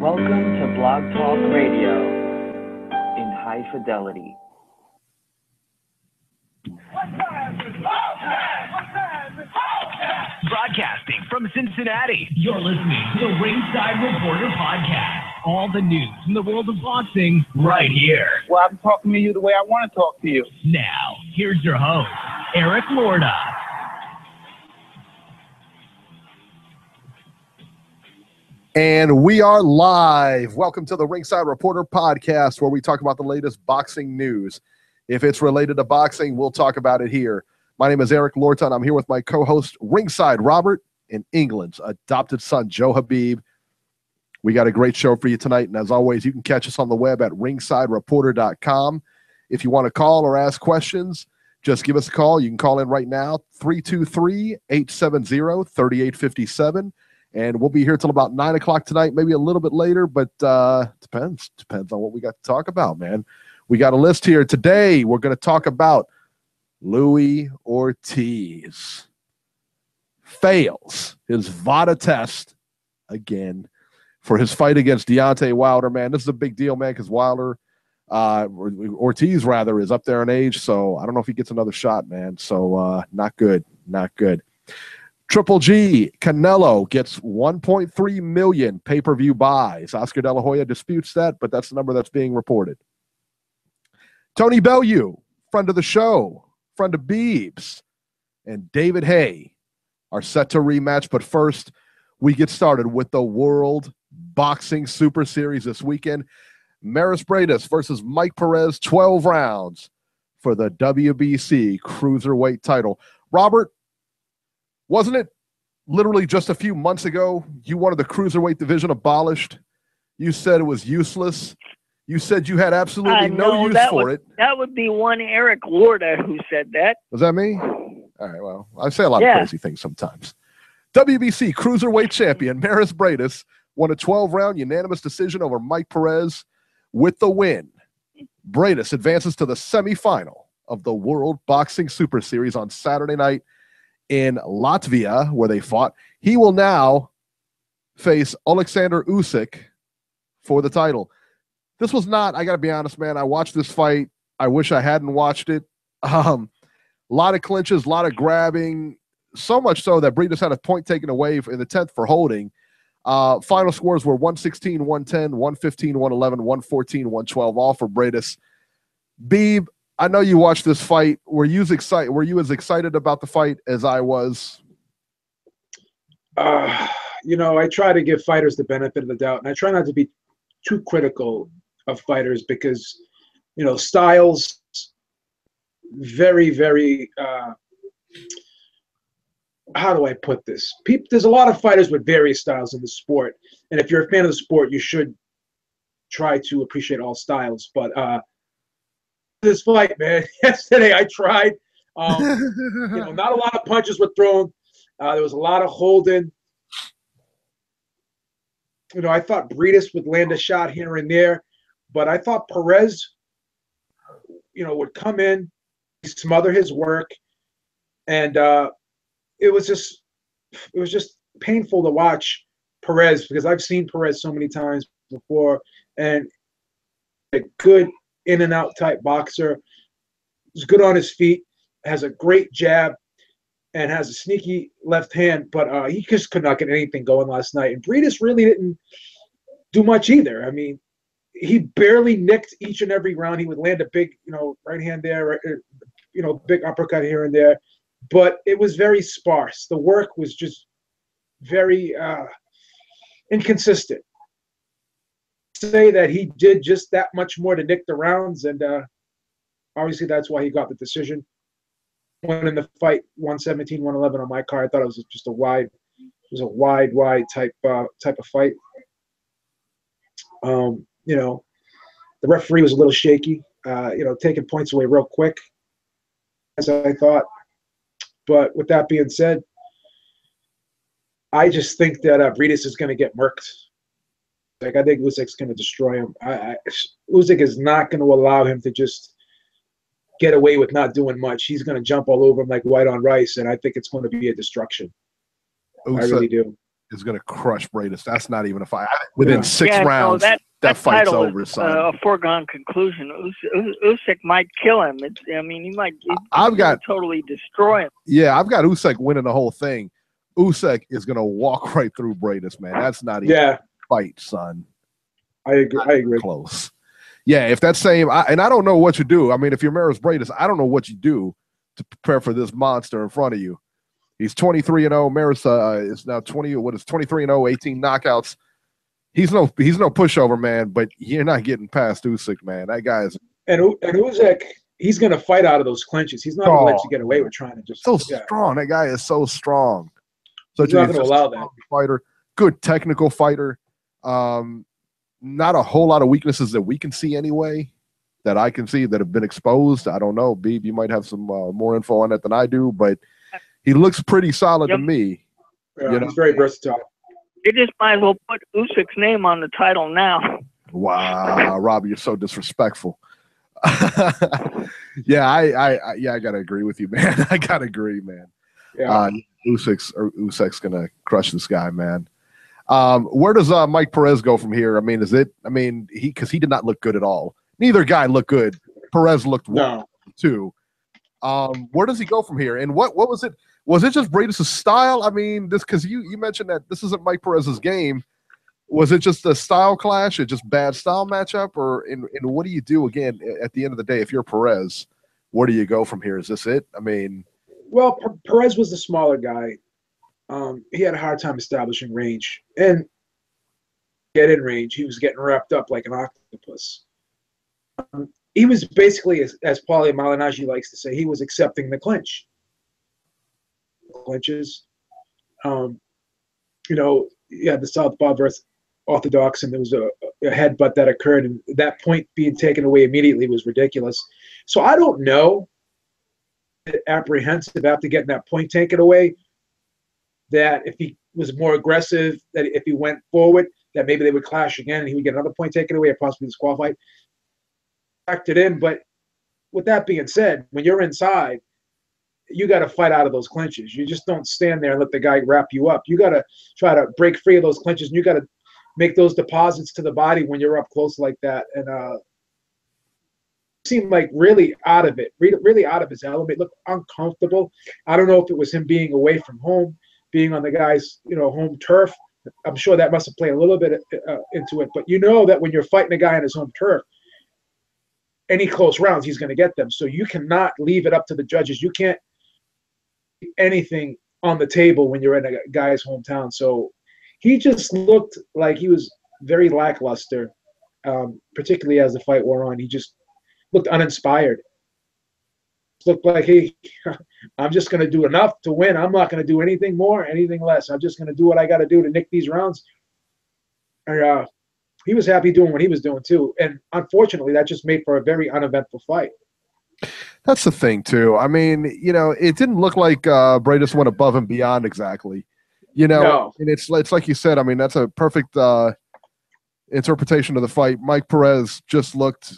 Welcome to Blog Talk Radio in high fidelity. Broadcasting from Cincinnati, you're listening to the Ringside Reporter Podcast. All the news from the world of boxing right here. Well, I'm talking to you the way I want to talk to you. Now, here's your host, Eric Lorda. And we are live. Welcome to the Ringside Reporter Podcast, where we talk about the latest boxing news. If it's related to boxing, we'll talk about it here. My name is Eric Lorton. I'm here with my co-host, Ringside Robert, and England's adopted son, Joe Habib. We got a great show for you tonight, and as always, you can catch us on the web at ringsidereporter.com. If you want to call or ask questions, just give us a call. You can call in right now, 323-870-3857. And we'll be here till about 9 o'clock tonight, maybe a little bit later, but depends on what we got to talk about, man. We got a list here. Today, we're going to talk about Luis Ortiz. Fails his VADA test again for his fight against Deontay Wilder, man. This is a big deal, man, because Ortiz, is up there in age, so I don't know if he gets another shot, man. So not good. Triple G, Canelo gets 1.3 million pay-per-view buys. Oscar De La Hoya disputes that, but that's the number that's being reported. Tony Bellew, friend of the show, friend of Beeb's, and David Hay are set to rematch. But first, we get started with the World Boxing Super Series this weekend. Mairis Briedis versus Mike Perez, 12 rounds for the WBC cruiserweight title. Robert, wasn't it literally just a few months ago you wanted the cruiserweight division abolished? You said it was useless. You said you had absolutely no use for it. That would be one Eric Lorda who said that. Was that me? All right, well, I say a lot of crazy things sometimes. WBC cruiserweight champion Mairis Briedis won a 12-round unanimous decision over Mike Perez with the win. Briedis advances to the semifinal of the World Boxing Super Series on Saturday night in Latvia, where they fought. He will now face Alexander Usyk for the title. This was not, I got to be honest, man, I watched this fight. I wish I hadn't watched it. A lot of clinches, a lot of grabbing, so much so that Briedis had a point taken away in the 10th for holding. Final scores were 116-110, 115-111, 114-112, all for Briedis. Beeb, I know you watched this fight. Were you as excited about the fight as I was? I try to give fighters the benefit of the doubt, and I try not to be too critical of fighters because, styles very, very, how do I put this? There's a lot of fighters with various styles in the sport, and if you're a fan of the sport, you should try to appreciate all styles, but this fight, man. Yesterday I tried. Not a lot of punches were thrown. There was a lot of holding. I thought Briedis would land a shot here and there, but I thought Perez, would come in, smother his work, and it was just painful to watch Perez because I've seen Perez so many times before, and a good in and out type boxer. He's good on his feet, has a great jab, and has a sneaky left hand, but he just could not get anything going last night. And Briedis really didn't do much either. I mean, he barely nicked each and every round. He would land a big, right hand there, big uppercut here and there, but it was very sparse. The work was just very inconsistent. Say that he did just that much more to nick the rounds, and obviously that's why he got the decision. When in the fight 117, 111 on my card, I thought it was just a wide type of fight. The referee was a little shaky, taking points away real quick, as I thought. But with that being said, I just think that Briedis is going to get murked. I think Usyk's going to destroy him. Usyk is not going to allow him to just get away with not doing much. He's going to jump all over him like white on rice, and I think it's going to be a destruction. Usyk, I really do. is going to crush Briedis. That's not even a fight. Within 6 no, rounds, that fight's over, son. A foregone conclusion. Usyk might kill him. He might totally destroy him. Yeah, I've got Usyk winning the whole thing. Usyk is going to walk right through Briedis, man. That's not even a fight, son. I agree. Close. Yeah, if that same, and I don't know what you do. I mean, if you're Mairis Briedis, I don't know what you do to prepare for this monster in front of you. He's 23-0. Mairis is now 23-0, 18 knockouts. He's no pushover, man. But you're not getting past Usyk, man. That guy is. And Usyk, he's going to fight out of those clinches. He's not going to let you get away with trying to just. So strong. That guy is so strong. He's not going to allow that. Fighter, good technical fighter. Not a whole lot of weaknesses that we can see anyway, that I can see that have been exposed. I don't know, Beeb, you might have some more info on that than I do, but he looks pretty solid to me. Yeah, he's very versatile. You just might as well put Usyk's name on the title now. Wow, Robbie, you're so disrespectful. Yeah, I gotta agree with you, man. I gotta agree, man. Yeah, Usyk's gonna crush this guy, man. Where does Mike Perez go from here? Because he did not look good at all. Neither guy looked good. Perez looked well too. Where does he go from here? And what was it? Was it just Briedis' style? I mean, this because you mentioned that this isn't Mike Perez's game. Was it just a style clash? Or just bad style matchup? Or and what do you do again at the end of the day if you're Perez? Where do you go from here? Is this it? I mean, well, Perez was the smaller guy. He had a hard time establishing range and get in range. He was getting wrapped up like an octopus. He was basically, as Paulie Malignaggi likes to say, he was accepting the clinch. Clinches. You had the southpaw versus orthodox, and there was a headbutt that occurred, and that point being taken away immediately was ridiculous. So I don't know, apprehensive after getting that point taken away, that if he was more aggressive, that if he went forward, that maybe they would clash again and he would get another point taken away or possibly disqualified. Factored in, but with that being said, when you're inside, you got to fight out of those clinches. You just don't stand there and let the guy wrap you up. You got to try to break free of those clinches, and you got to make those deposits to the body when you're up close like that. And seemed like really out of it, really out of his element. Looked uncomfortable. I don't know if it was him being away from home, being on the guy's home turf. I'm sure that must have played a little bit into it. But you know that when you're fighting a guy on his home turf, any close rounds, he's going to get them. So you cannot leave it up to the judges. You can't leave anything on the table when you're in a guy's hometown. So he just looked like he was very lackluster, particularly as the fight wore on. He just looked uninspired. Looked like, hey, I'm just going to do enough to win. I'm not going to do anything more, anything less. I'm just going to do what I got to do to nick these rounds. And, he was happy doing what he was doing too. And unfortunately, that just made for a very uneventful fight. That's the thing too. I mean, it didn't look like Briedis went above and beyond exactly. No. And it's like you said, I mean, that's a perfect interpretation of the fight. Mike Perez just looked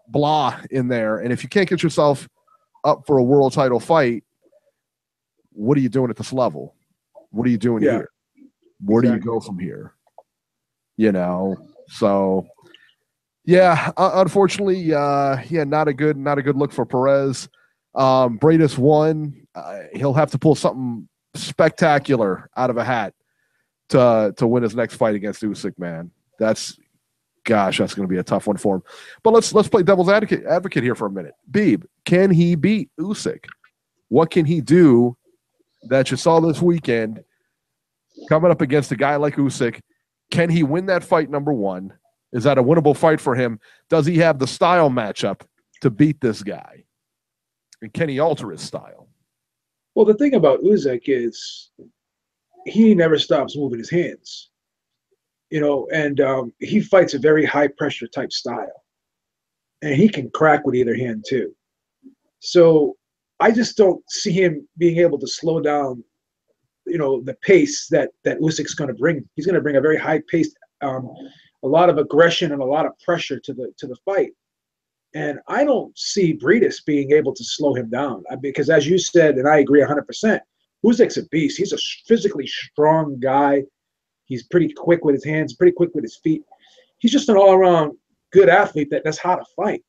blah in there. And if you can't get yourself up for a world title fight, what are you doing at this level? What are you doing here? Where do you go from here? So yeah, unfortunately, not a good look for Perez. Briedis won. He'll have to pull something spectacular out of a hat to win his next fight against Usyk, man. That's going to be a tough one for him. But let's play devil's advocate here for a minute. Beeb, can he beat Usyk? What can he do that you saw this weekend coming up against a guy like Usyk? Can he win that fight, number one? Is that a winnable fight for him? Does he have the style matchup to beat this guy? And can he alter his style? Well, the thing about Usyk is he never stops moving his hands. And he fights a very high-pressure type style. And he can crack with either hand, too. So I just don't see him being able to slow down the pace that Usyk's going to bring. He's going to bring a very high pace, a lot of aggression and a lot of pressure to the fight. And I don't see Briedis being able to slow him down because, as you said, and I agree 100%, Usyk's a beast. He's a physically strong guy. He's pretty quick with his hands, pretty quick with his feet. He's just an all-around good athlete that knows how to fight.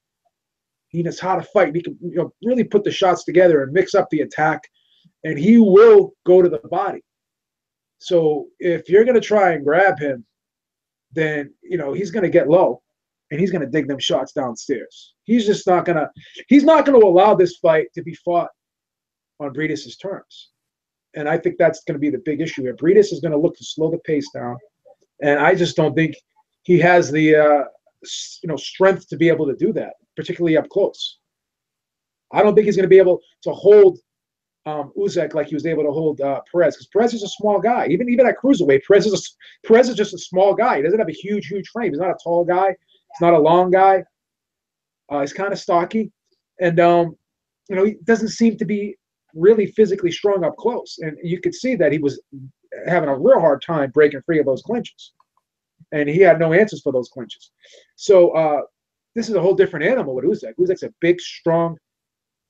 He knows how to fight. He can really put the shots together and mix up the attack, and he will go to the body. So if you're going to try and grab him, then he's going to get low, and he's going to dig them shots downstairs. He's not going to allow this fight to be fought on Briedis' terms. And I think that's going to be the big issue here. Briedis is going to look to slow the pace down, and I just don't think he has the strength to be able to do that, particularly up close. I don't think he's going to be able to hold Usyk like he was able to hold Perez, because Perez is a small guy. Even at cruiserweight, Perez is just a small guy. He doesn't have a huge frame. He's not a tall guy. He's not a long guy. He's kind of stocky, and he doesn't seem to be really physically strong up close. And you could see that he was having a real hard time breaking free of those clinches, and he had no answers for those clinches. So this is a whole different animal with Usyk. Usyk's a big, strong,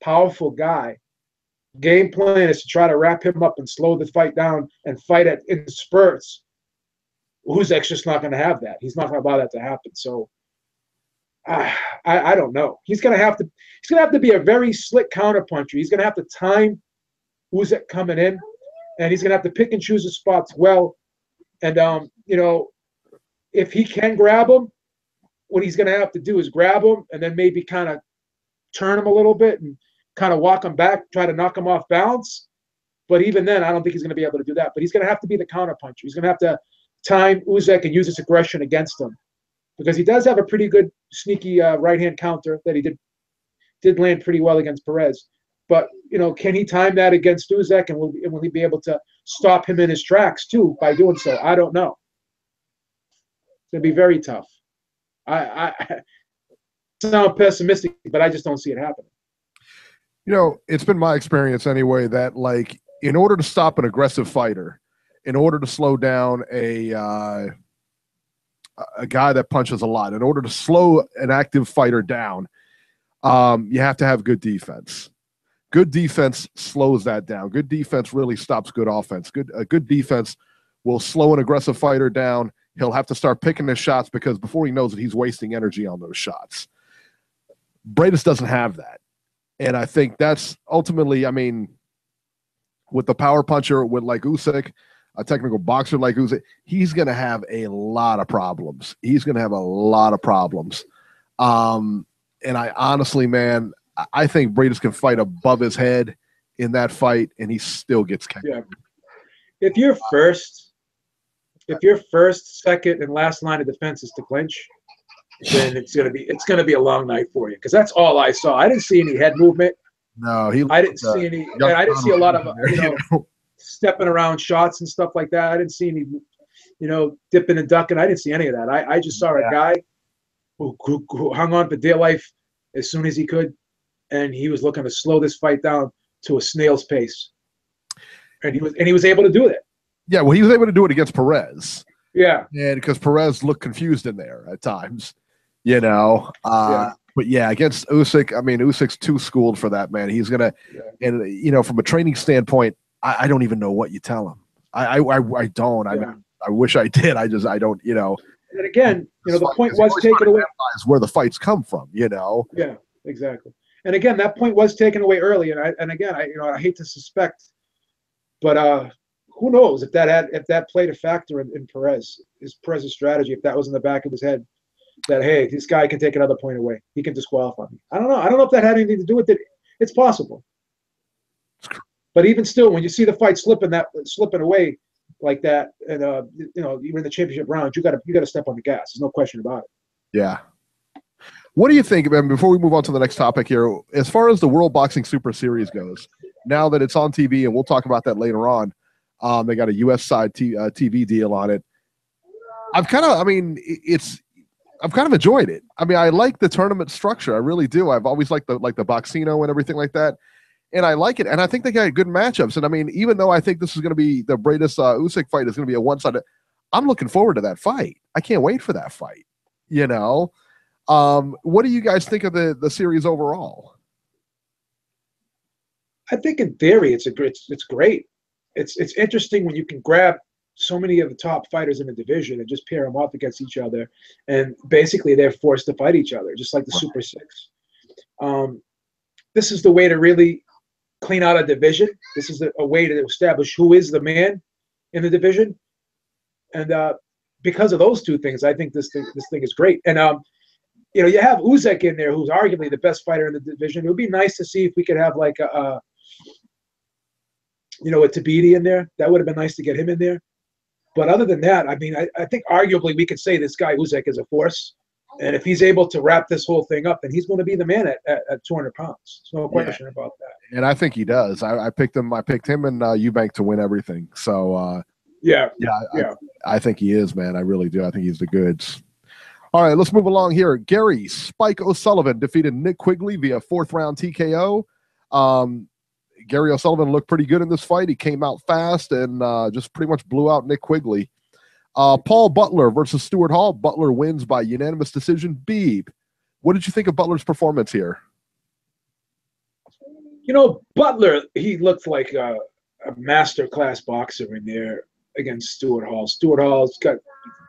powerful guy. Game plan is to try to wrap him up and slow the fight down and fight in spurts. Usyk's just not going to have that. He's not going to allow that to happen. So I don't know. He's going to have to be a very slick counterpuncher. He's going to have to time Usyk coming in, and he's going to have to pick and choose his spots well. And if he can grab him, what he's going to have to do is grab him and then maybe kind of turn him a little bit and kind of walk him back, try to knock him off balance. But even then, I don't think he's going to be able to do that. But he's going to have to be the counterpuncher. He's going to have to time Usyk and use his aggression against him, because he does have a pretty good sneaky right-hand counter that he did land pretty well against Perez. But, can he time that against Usyk, and will he be able to stop him in his tracks too by doing so? I don't know. It's going to be very tough. I sound pessimistic, but I just don't see it happening. It's been my experience anyway that, like, in order to stop an aggressive fighter, in order to slow down a guy that punches a lot, in order to slow an active fighter down, you have to have good defense. Good defense slows that down. Good defense really stops good offense. Good defense will slow an aggressive fighter down. He'll have to start picking his shots, because before he knows it, he's wasting energy on those shots. Briedis doesn't have that. And I think that's ultimately, with the power puncher, with like Usyk, a technical boxer like Usyk, he's going to have a lot of problems. And I honestly, man, I think Briedis can fight above his head in that fight, and he still gets kicked. Yeah. If your first, second, and last line of defense is to clinch, then it's gonna be a long night for you, because that's all I saw. I didn't see any head movement. No, I didn't see any. I didn't see a lot of stepping around shots and stuff like that. I didn't see any, dipping and ducking. I didn't see any of that. I just saw a guy who hung on for dear life as soon as he could, and he was looking to slow this fight down to a snail's pace, and he was able to do that. Yeah, well, he was able to do it against Perez. Yeah, and because Perez looked confused in there at times, But yeah, against Usyk, Usyk's too schooled for that, man. He's gonna, and from a training standpoint, I don't even know what you tell him. I don't. I wish I did. I don't. And again, the point was taken away. Where the fights come from, Yeah, exactly. And again, that point was taken away early. And again, I hate to suspect, but who knows if that played a factor in Perez's strategy, if that was in the back of his head, that, hey, this guy can take another point away. He can disqualify me. I don't know if that had anything to do with it. It's possible. But even still, when you see the fight slipping away like that, and even in the championship round, you got to step on the gas. There's no question about it. Yeah. What do you think, before we move on to the next topic here, as far as the World Boxing Super Series goes, now that it's on TV, and we'll talk about that later on, they got a U.S. side TV deal on it. I've kind of enjoyed it. I like the tournament structure. I really do. I've always liked the Boxino and everything like that. And I like it. And I think they got good matchups. And even though I think this is going to be the Briedis Usyk fight is going to be a one-sided, I'm looking forward to that fight. I can't wait for that fight. What do you guys think of the series overall? I think in theory it's great. it's interesting when you can grab so many of the top fighters in the division and just pair them up against each other, and basically they're forced to fight each other, just like the Super Six. This is the way to really clean out a division. This is a way to establish who is the man in the division, and because of those two things, I think this thing is great. And you know, you have Usyk in there, who's arguably the best fighter in the division. It would be nice to see if we could have like a Tabiti in there. That would have been nice to get him in there. But other than that, I mean, I think arguably we could say this guy Usyk is a force. And if he's able to wrap this whole thing up, then he's going to be the man at 200 pounds. There's no question about that. And I think he does. I picked him. I picked him and Eubank to win everything. So I think he is, man. I really do. I think he's the goods. All right, let's move along here. Gary Spike O'Sullivan defeated Nick Quigley via 4th round TKO. Gary O'Sullivan looked pretty good in this fight. He came out fast and just pretty much blew out Nick Quigley. Paul Butler versus Stuart Hall. Butler wins by unanimous decision. Beeb, what did you think of Butler's performance here? You know, Butler, he looked like a master class boxer in there against Stuart Hall. Stuart Hall's got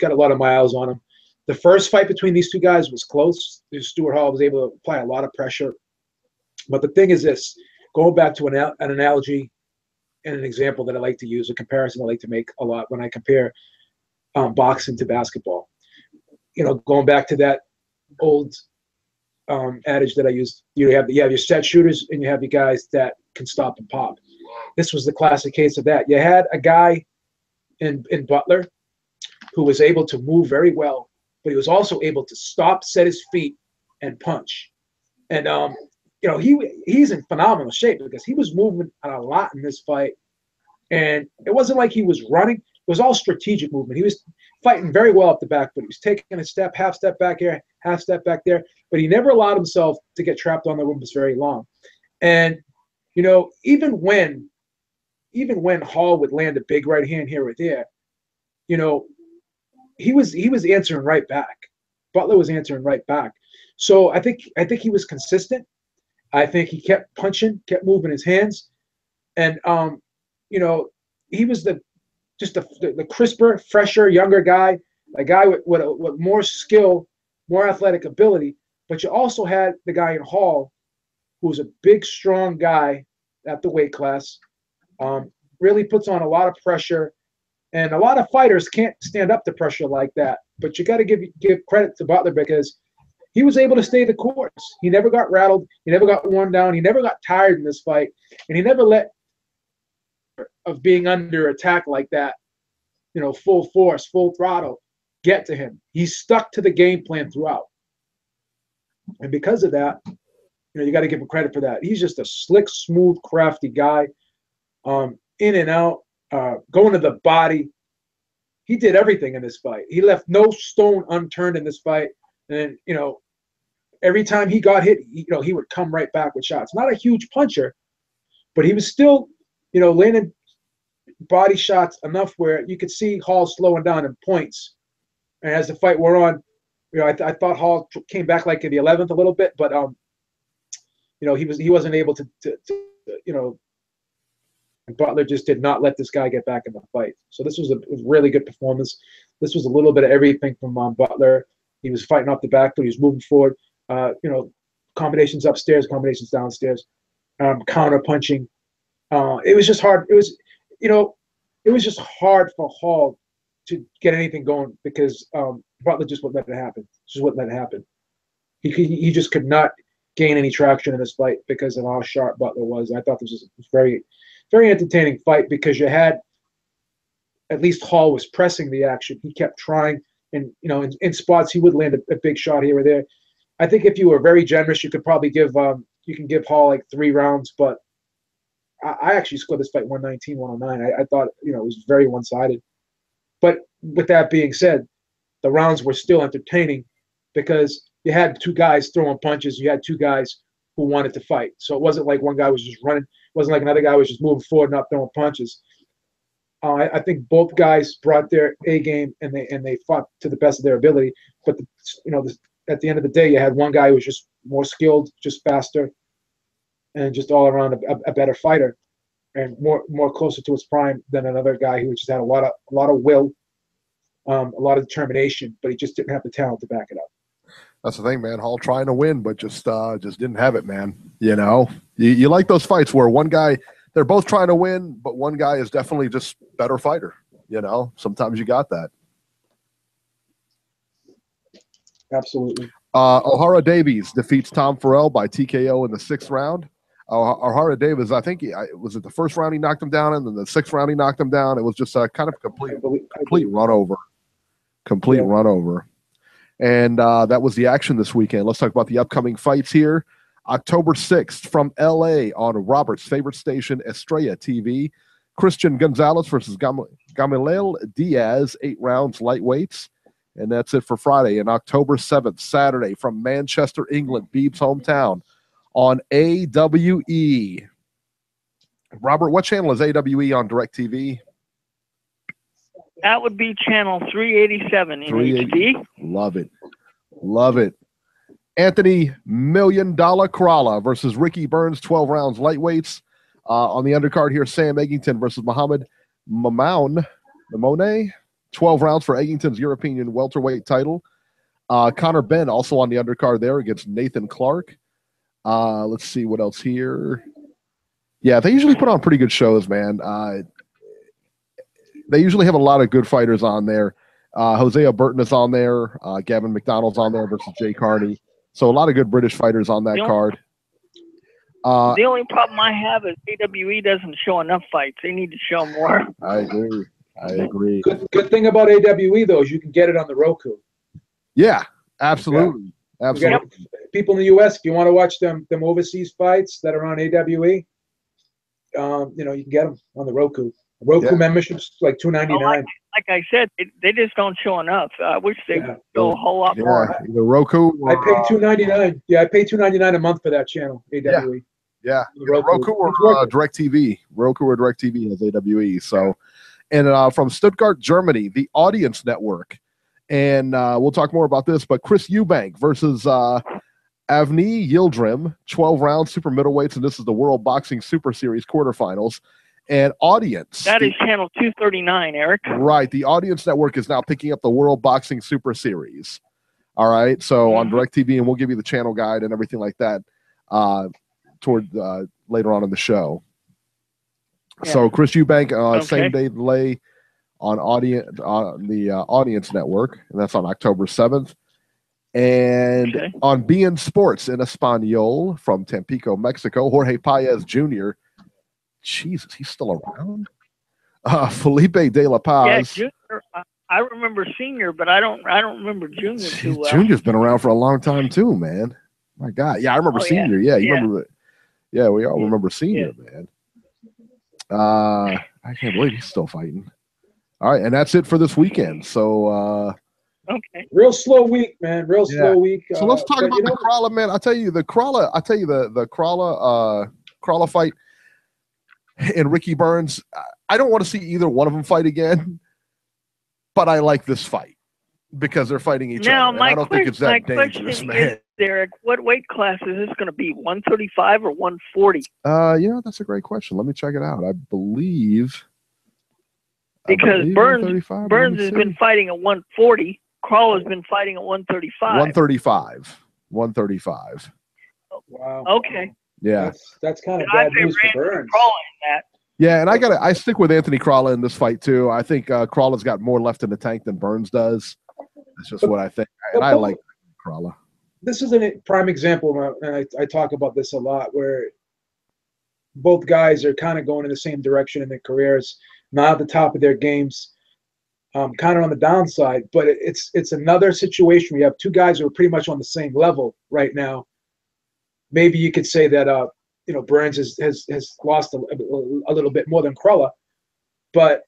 a lot of miles on him. The first fight between these two guys was close. Stuart Hall was able to apply a lot of pressure. But the thing is this, going back to an analogy and an example that I like to use, a comparison I like to make a lot when I compare boxing to basketball. You know, going back to that old adage that I used, you have your set shooters and you have your guys that can stop and pop. This was the classic case of that. You had a guy in Butler who was able to move very well, but he was also able to stop, set his feet, and punch. And you know, he's in phenomenal shape because he was moving a lot in this fight, and it wasn't like he was running. It was all strategic movement. He was fighting very well up the back, but he was taking a step, half step back here, half step back there. But he never allowed himself to get trapped on the ropes very long. And, you know, even when Hall would land a big right hand here or there, you know, he was answering right back. Butler was answering right back. So I think he was consistent. I think he kept punching, kept moving his hands. And, you know, he was the crisper, fresher, younger guy, a guy with more skill, more athletic ability. But you also had the guy in Hall, who was a big, strong guy at the weight class, really puts on a lot of pressure. And a lot of fighters can't stand up to pressure like that. But you got to give credit to Butler because he was able to stay the course. He never got rattled. He never got worn down. He never got tired in this fight. And he never let of being under attack like that, you know, full force, full throttle, get to him. He stuck to the game plan throughout. And because of that, you know, you got to give him credit for that. He's just a slick, smooth, crafty guy, in and out, going to the body. He did everything in this fight. He left no stone unturned in this fight. And, you know, every time he got hit, he would come right back with shots. Not a huge puncher, but he was still, you know, landing body shots enough where you could see Hall slowing down in points. And as the fight wore on, you know, I thought Hall came back like in the 11th a little bit, but you know, he wasn't able to you know, Butler just did not let this guy get back in the fight. So this was a really good performance. This was a little bit of everything from Butler. He was fighting off the back, but he was moving forward. You know, combinations upstairs, combinations downstairs, counter punching. It was just hard. It was, you know, it was just hard for Hall to get anything going because Butler just wouldn't let it happen. Just wouldn't let it happen. He just could not gain any traction in this fight because of how sharp Butler was. I thought this was a very, very entertaining fight because you had at least Hall was pressing the action. He kept trying, and you know, in spots he would land a big shot here or there. I think if you were very generous, you could probably give Hall like 3 rounds, but I actually scored this fight 119-109. I thought, you know, it was very one-sided. But with that being said, the rounds were still entertaining because you had 2 guys throwing punches. You had 2 guys who wanted to fight. So it wasn't like one guy was just running. It wasn't like another guy was just moving forward, not throwing punches. I think both guys brought their A game and they fought to the best of their ability. But at the end of the day, you had one guy who was just more skilled, just faster, and just all around a better fighter. and more closer to his prime than another guy who just had a lot of will, a lot of determination, but he just didn't have the talent to back it up. That's the thing, man. Hall trying to win, but just didn't have it, man. You know, you like those fights where one guy, they're both trying to win, but one guy is definitely just better fighter. You know, sometimes you got that. Absolutely. O'Hara Davies defeats Tom Farrell by TKO in the 6th round. O'Hara Davies, I think was it the first round he knocked him down, and then the 6th round he knocked him down. It was just a kind of complete run over. Run over. And that was the action this weekend. Let's talk about the upcoming fights here. October 6th from LA on Robert's favorite station, Estrella TV. Christian Gonzalez versus Gamaliel Diaz, 8 rounds lightweights. And that's it for Friday. And October 7th, Saturday, from Manchester, England, Beeb's hometown, on AWE. Robert, what channel is AWE on DirecTV? That would be channel 387 in HD. Love it. Love it. Anthony $1 Million Kerala versus Ricky Burns, 12 rounds lightweights. On the undercard here, Sam Eggington versus Mohamed Mamone, 12 rounds for Eggington's European welterweight title. Connor Benn also on the undercard there against Nathan Clark. Let's see what else here. Yeah, they usually put on pretty good shows, man. They usually have a lot of good fighters on there. Hosea Burton is on there. Gavin McDonald's on there versus Jay Carney. So a lot of good British fighters on that card. The only problem I have is AWE doesn't show enough fights. They need to show more. I agree. Good thing about AWE, though, is you can get it on the Roku. Yeah, absolutely. Yeah. Absolutely. People in the U.S., if you want to watch them overseas fights that are on AWE, you can get them on the Roku. Memberships like $2.99. Like I said, they just don't show enough. I wish they would show a whole lot more. Either Roku or, I pay $2.99. Yeah, I pay $2.99 a month for that channel, AWE. Yeah. Roku or DirecTV. Roku or DirecTV has AWE. So, and from Stuttgart, Germany, the Audience Network. And we'll talk more about this, but Chris Eubank versus Avni Yildirim, 12 rounds, super middleweights, and this is the World Boxing Super Series quarterfinals. And Audience. That is channel 239, Eric. Right. The Audience Network is now picking up the World Boxing Super Series. All right. So on DirecTV, and we'll give you the channel guide and everything like that toward later on in the show. Yeah. So Chris Eubank, same day delay on the Audience Network, and that's on October 7th. And on beIN Sports in Espanol from Tampico, Mexico, Jorge Paez Jr. Jesus, he's still around. Felipe De La Paz. Yeah, Junior. I remember Senior, but I don't remember Junior too well. Junior's been around for a long time too, man. My God, yeah, I remember Senior. Yeah, you remember it. Yeah, we all remember Senior, man. I can't believe he's still fighting. All right, and that's it for this weekend. So, real slow week, man. Real slow week. So let's talk about the Kerala, man. I tell you the Kerala fight. And Ricky Burns, I don't want to see either one of them fight again, but I like this fight because they're fighting each other. I don't think it's that dangerous, man. Derek, what weight class is this going to be? 135 or 140? That's a great question. Let me check it out. I believe Burns has been fighting at 140. Crawl has been fighting at 135. 135. Wow. Okay. Yeah, that's kind of bad news for Burns. Yeah, and I stick with Anthony Crawler in this fight too. I think Crawler's got more left in the tank than Burns does. That's just what I think, and I like Crawler. This is a prime example, and I talk about this a lot, where both guys are kind of going in the same direction in their careers, not at the top of their games, kind of on the downside. But it's another situation. We have two guys who are pretty much on the same level right now. Maybe you could say that Burns has lost a little bit more than Crawler, but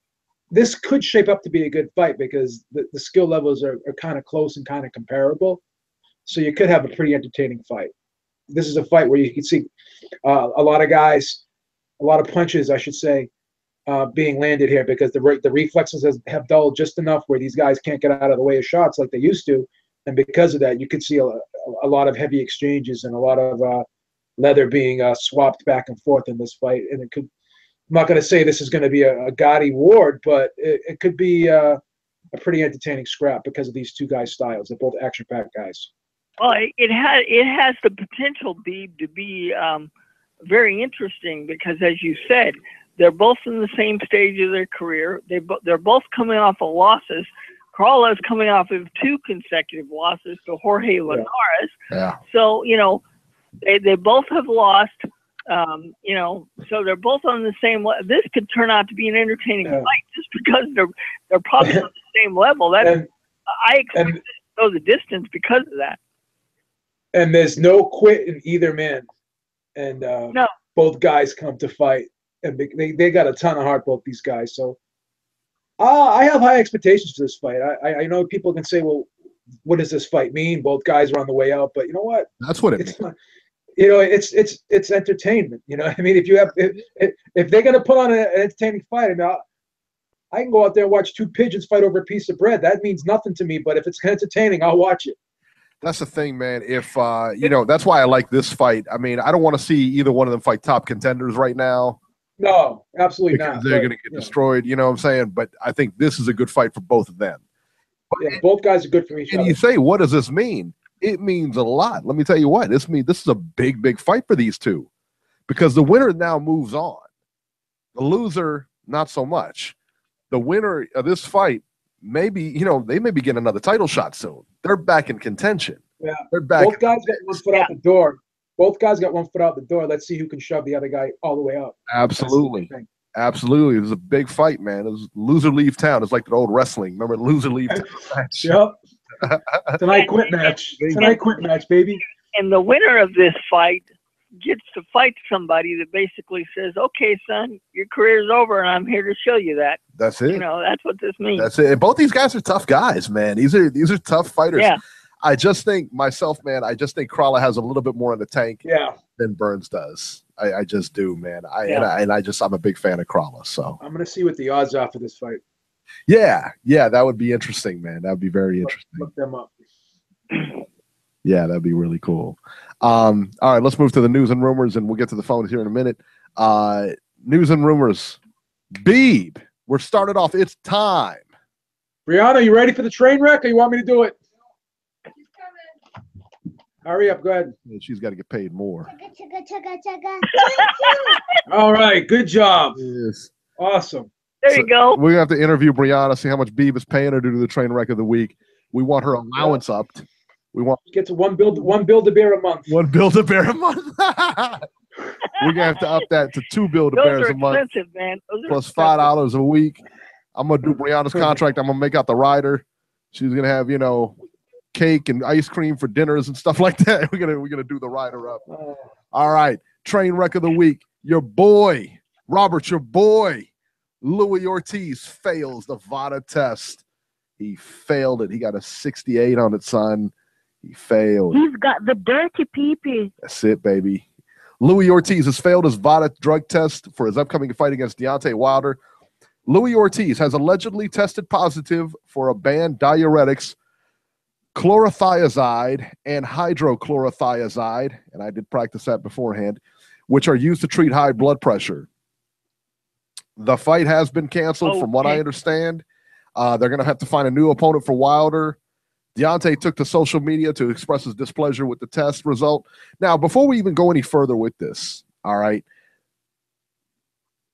this could shape up to be a good fight because the skill levels are kind of close and kind of comparable. So you could have a pretty entertaining fight. This is a fight where you can see a lot of punches, I should say, being landed here because the reflexes have dulled just enough where these guys can't get out of the way of shots like they used to. And because of that, you could see a lot of heavy exchanges and a lot of leather being swapped back and forth in this fight. And not going to say this is going to be a gaudy ward, but it could be a pretty entertaining scrap because of these two guys' styles. They're both action-packed guys. Well, it has the potential, Beeb, to be very interesting because, as you said, they're both in the same stage of their career. They're both coming off of losses. Crawler's coming off of 2 consecutive losses to Jorge Linares. Yeah. So, they both have lost, so they're both on the same level. This could turn out to be an entertaining fight just because they're probably on the same level. I expect this to go the distance because of that. And there's no quit in either man. And no. Both guys come to fight. And they got a ton of heart, both these guys. So I have high expectations for this fight. I know people can say, well, what does this fight mean? Both guys are on the way out. But you know what? That's what it means. It's entertainment. I mean, if they're going to put on an entertaining fight, I mean, I can go out there and watch 2 pigeons fight over a piece of bread. That means nothing to me. But if it's entertaining, I'll watch it. That's the thing, man. If that's why I like this fight. I mean, I don't want to see either one of them fight top contenders right now. No, absolutely because not. They're going to get destroyed. You know what I'm saying? But I think this is a good fight for both of them. Both guys are good for each other. And you say, what does this mean? It means a lot. Let me tell you what. This is a big, big fight for these two because the winner now moves on. The loser, not so much. The winner of this fight, maybe, they may be getting another title shot soon. They're back in contention. Yeah. They're back. Both guys got one foot out the door. Both guys got one foot out the door. Let's see who can shove the other guy all the way up. Absolutely. Absolutely. It was a big fight, man. It was loser leave town. It's like the old wrestling. Remember loser leave town match? Yep. Tonight quit match. Tonight quit match, baby. And the winner of this fight gets to fight somebody that basically says, okay, son, your career's over, and I'm here to show you that. That's it. That's what this means. That's it. And both these guys are tough guys, man. These are tough fighters. Yeah. I just think Crawler has a little bit more in the tank than Burns does. I just do, man. I'm a big fan of Crawler. So I'm gonna see what the odds are for this fight. Yeah, that would be interesting, man. That would be very interesting. Look them up. Yeah, that'd be really cool. All right, let's move to the news and rumors, and we'll get to the phones here in a minute. News and rumors. Beeb, we're started off. It's time. Brianna, you ready for the train wreck, or you want me to do it? Hurry up, go ahead. She's got to get paid more. All right, good job. Yes. Awesome. There you go. We're going to have to interview Brianna, see how much Beeb is paying her to do the train wreck of the week. We want her allowance upped. We want get to one Build-A-Bear a month. One Build-A-Bear a month. We're going to have to up that to 2 Build-A-Bears a month. Man. Plus $5 a week. I'm going to do Brianna's contract. I'm going to make out the rider. She's going to have, cake and ice cream for dinners and stuff like that. We're gonna do the rider up. All right, train wreck of the week. Your boy, Robert, your boy, Luis Ortiz fails the VADA test. He failed it. He got a 68 on it, son. He failed. He's got the dirty pee-pee. That's it, baby. Luis Ortiz has failed his VADA drug test for his upcoming fight against Deontay Wilder. Luis Ortiz has allegedly tested positive for a banned diuretics, chlorothiazide and hydrochlorothiazide, and I did practice that beforehand, which are used to treat high blood pressure. The fight has been canceled from what I understand. They're going to have to find a new opponent for Wilder. Deontay took to social media to express his displeasure with the test result. Now, before we even go any further with this, all right,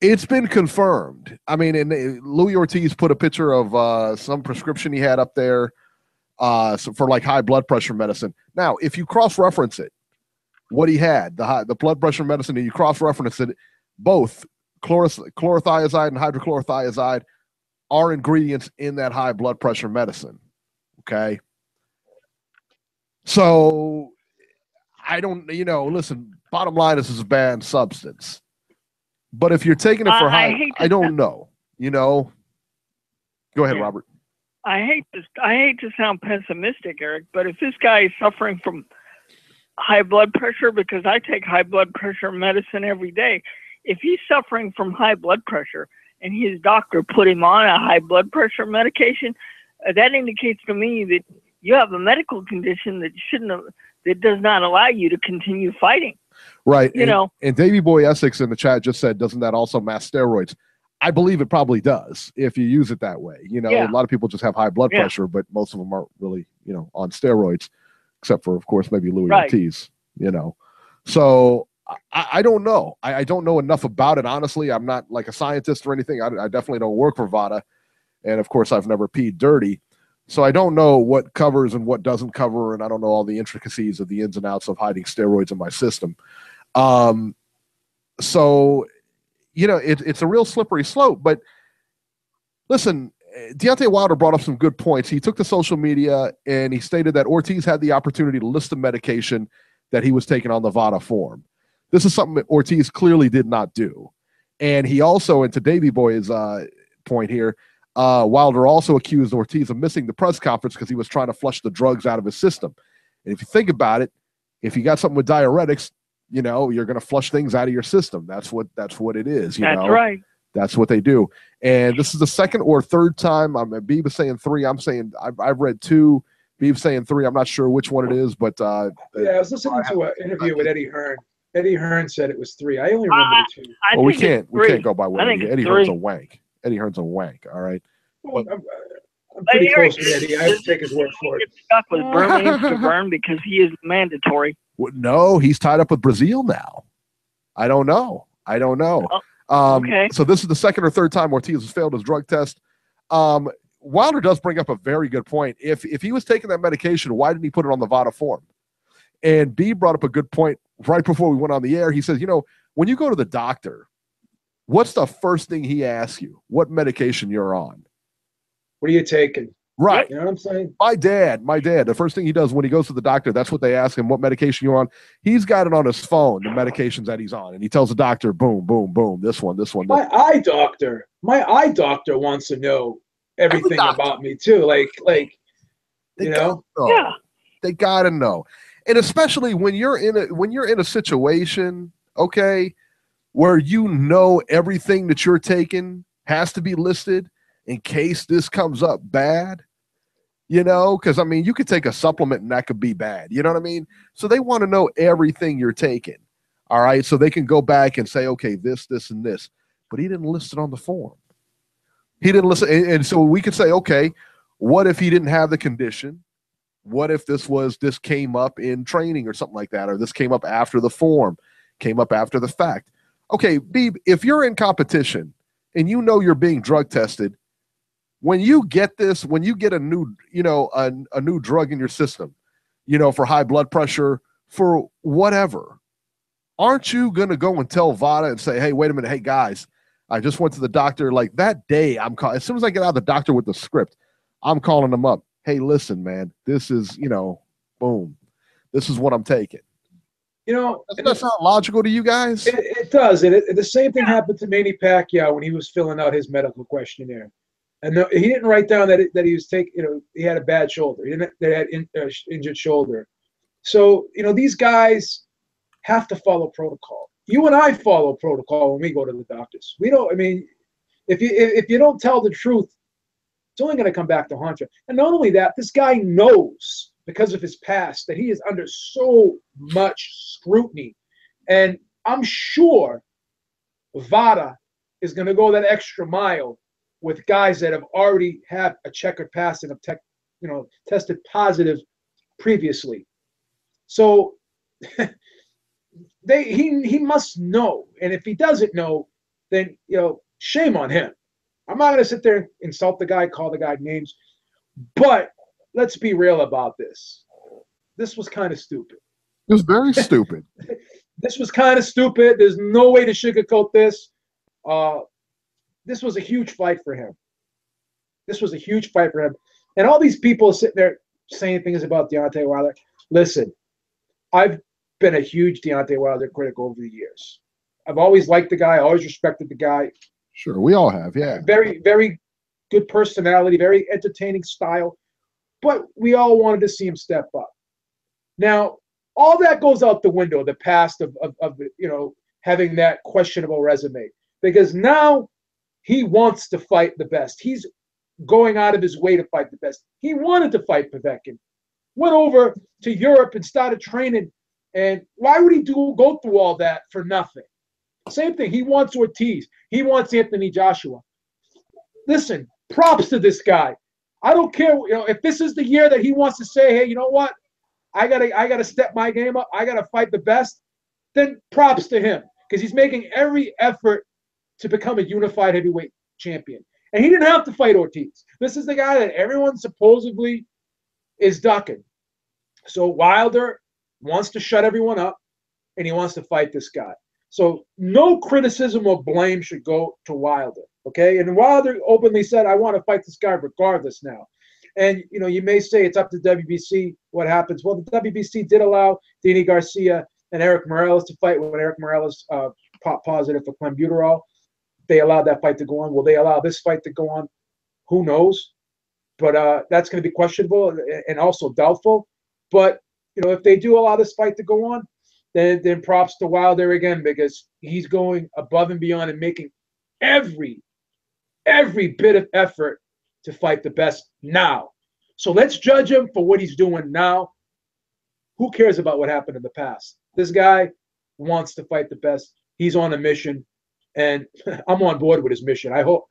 it's been confirmed. I mean, and Luis Ortiz put a picture of some prescription he had up there for like high blood pressure medicine. Now, if you cross-reference it, what he had, the blood pressure medicine, and you cross-reference it, both chlorothiazide and hydrochlorothiazide are ingredients in that high blood pressure medicine. Okay. So I don't, listen, bottom line is a banned substance. But if you're taking it for high, I don't know, Go ahead, Robert. I hate to sound pessimistic, Eric, but if this guy is suffering from high blood pressure, because I take high blood pressure medicine every day, if he's suffering from high blood pressure and his doctor put him on a high blood pressure medication, that indicates to me that you have a medical condition that does not allow you to continue fighting. Right. You know. And Davey Boy Essex in the chat just said, doesn't that also mask steroids? I believe it probably does if you use it that way. You know, Yeah. a lot of people just have high blood pressure, but most of them aren't really, you know, on steroids, except for, of course, maybe Luis Ortiz, you know. So I don't know. I don't know enough about it, honestly. I'm not like a scientist or anything. I definitely don't work for VADA. And, of course, I've never peed dirty. So I don't know what covers and what doesn't cover, and I don't know all the intricacies of the ins and outs of hiding steroids in my system. So, you know, it's a real slippery slope. But listen, Deontay Wilder brought up some good points. He took to social media and he stated that Ortiz had the opportunity to list the medication that he was taking on the VADA form. This is something that Ortiz clearly did not do. And he also, and to Davey Boy's point here, Wilder also accused Ortiz of missing the press conference because he was trying to flush the drugs out of his system. And if you think about it, if you got something with diuretics, you know, you're going to flush things out of your system. That's what it is. You know? Right. That's what they do. And this is the second or third time. Beeb is saying 3. I'm saying I've read 2. Beeb saying 3. I'm not sure which one it is, but I was listening to an interview with Eddie Hearn. Eddie Hearn said it was 3. I only remember the 2. Well, we can't go by what Eddie Hearn's a wank. Eddie Hearn's a wank. All right. Well, I'm pretty close with Eddie. I have to take his word for it. Stuck with Birmingham because he is mandatory. No, he's tied up with Brazil now. I don't know. Okay. So this is the second or third time Ortiz has failed his drug test. Wilder does bring up a very good point. If he was taking that medication, why didn't he put it on the VADA form? And B brought up a good point right before we went on the air. He says, you know, when you go to the doctor, what's the first thing he asks you? What medication you're on? What are you taking? Right. You know what I'm saying? My dad, the first thing he does when he goes to the doctor, that's what they ask him, what medication you're on. He's got it on his phone, the medications that he's on. And he tells the doctor, boom, boom, boom, this one. My eye doctor wants to know everything about me too. Like you know? Yeah. They got to know. And especially when you're in a situation, okay, where you know everything that you're taking has to be listed in case this comes up bad, you know, because, I mean, you could take a supplement and that could be bad. You know what I mean? So they want to know everything you're taking, all right, so they can go back and say, okay, this, and this. But he didn't list it on the form. He didn't list it. And so we could say, okay, what if he didn't have the condition? What if this came up in training or something like that, or this came up after the form, came up after the fact? Okay, Beeb, if you're in competition and you know you're being drug tested, when you get a new, you know, a new drug in your system, you know, for high blood pressure, for whatever, aren't you going to go and tell VADA and say, hey, wait a minute, hey, guys, I just went to the doctor. Like that day, as soon as I get out of the doctor with the script, I'm calling them up. Hey, listen, man, this is, you know, boom, this is what I'm taking. You know, doesn't that sound logical to you guys? It does. And the same thing happened to Manny Pacquiao when he was filling out his medical questionnaire. And he didn't write down that he was taking, you know, he had a bad shoulder. He had injured shoulder. So, you know, these guys have to follow protocol. You and I follow protocol when we go to the doctors. We don't, I mean, if you don't tell the truth, it's only going to come back to haunt you. And not only that, this guy knows because of his past that he is under so much scrutiny. And I'm sure VADA is going to go that extra mile with guys that have already had a checkered past and have tested positive previously. So he must know. And if he doesn't know, then, you know, shame on him. I'm not going to sit there and insult the guy, call the guy names, but let's be real about this. This was kind of stupid. It was very stupid. This was kind of stupid. There's no way to sugarcoat this. This was a huge fight for him. And all these people sitting there saying things about Deontay Wilder. Listen, I've been a huge Deontay Wilder critic over the years. I've always liked the guy. I always respected the guy. Sure, we all have, yeah. Very, very good personality, very entertaining style. But we all wanted to see him step up. Now, all that goes out the window, the past of you know, having that questionable resume. Because now he wants to fight the best. He's going out of his way to fight the best. He wanted to fight Povetkin. Went over to Europe and started training And why would he go through all that for nothing? Same thing. He wants Ortiz. He wants Anthony Joshua. Listen, props to this guy. I don't care, if this is the year that he wants to say, hey, you know what? I gotta step my game up. I gotta fight the best. Then props to him because he's making every effort to become a unified heavyweight champion. And he didn't have to fight Ortiz. This is the guy that everyone supposedly is ducking. So Wilder wants to shut everyone up, and he wants to fight this guy. So no criticism or blame should go to Wilder, okay? And Wilder openly said, I want to fight this guy regardless now. And, you may say it's up to WBC what happens. Well, the WBC did allow Danny Garcia and Eric Morales to fight when Eric Morales popped positive for clenbuterol. They allowed that fight to go on. Will they allow this fight to go on? Who knows? But that's going to be questionable and also doubtful. But, if they do allow this fight to go on, then props to Wilder again because he's going above and beyond and making every bit of effort to fight the best now. So let's judge him for what he's doing now. Who cares about what happened in the past? This guy wants to fight the best. He's on a mission, and I'm on board with his mission. I hope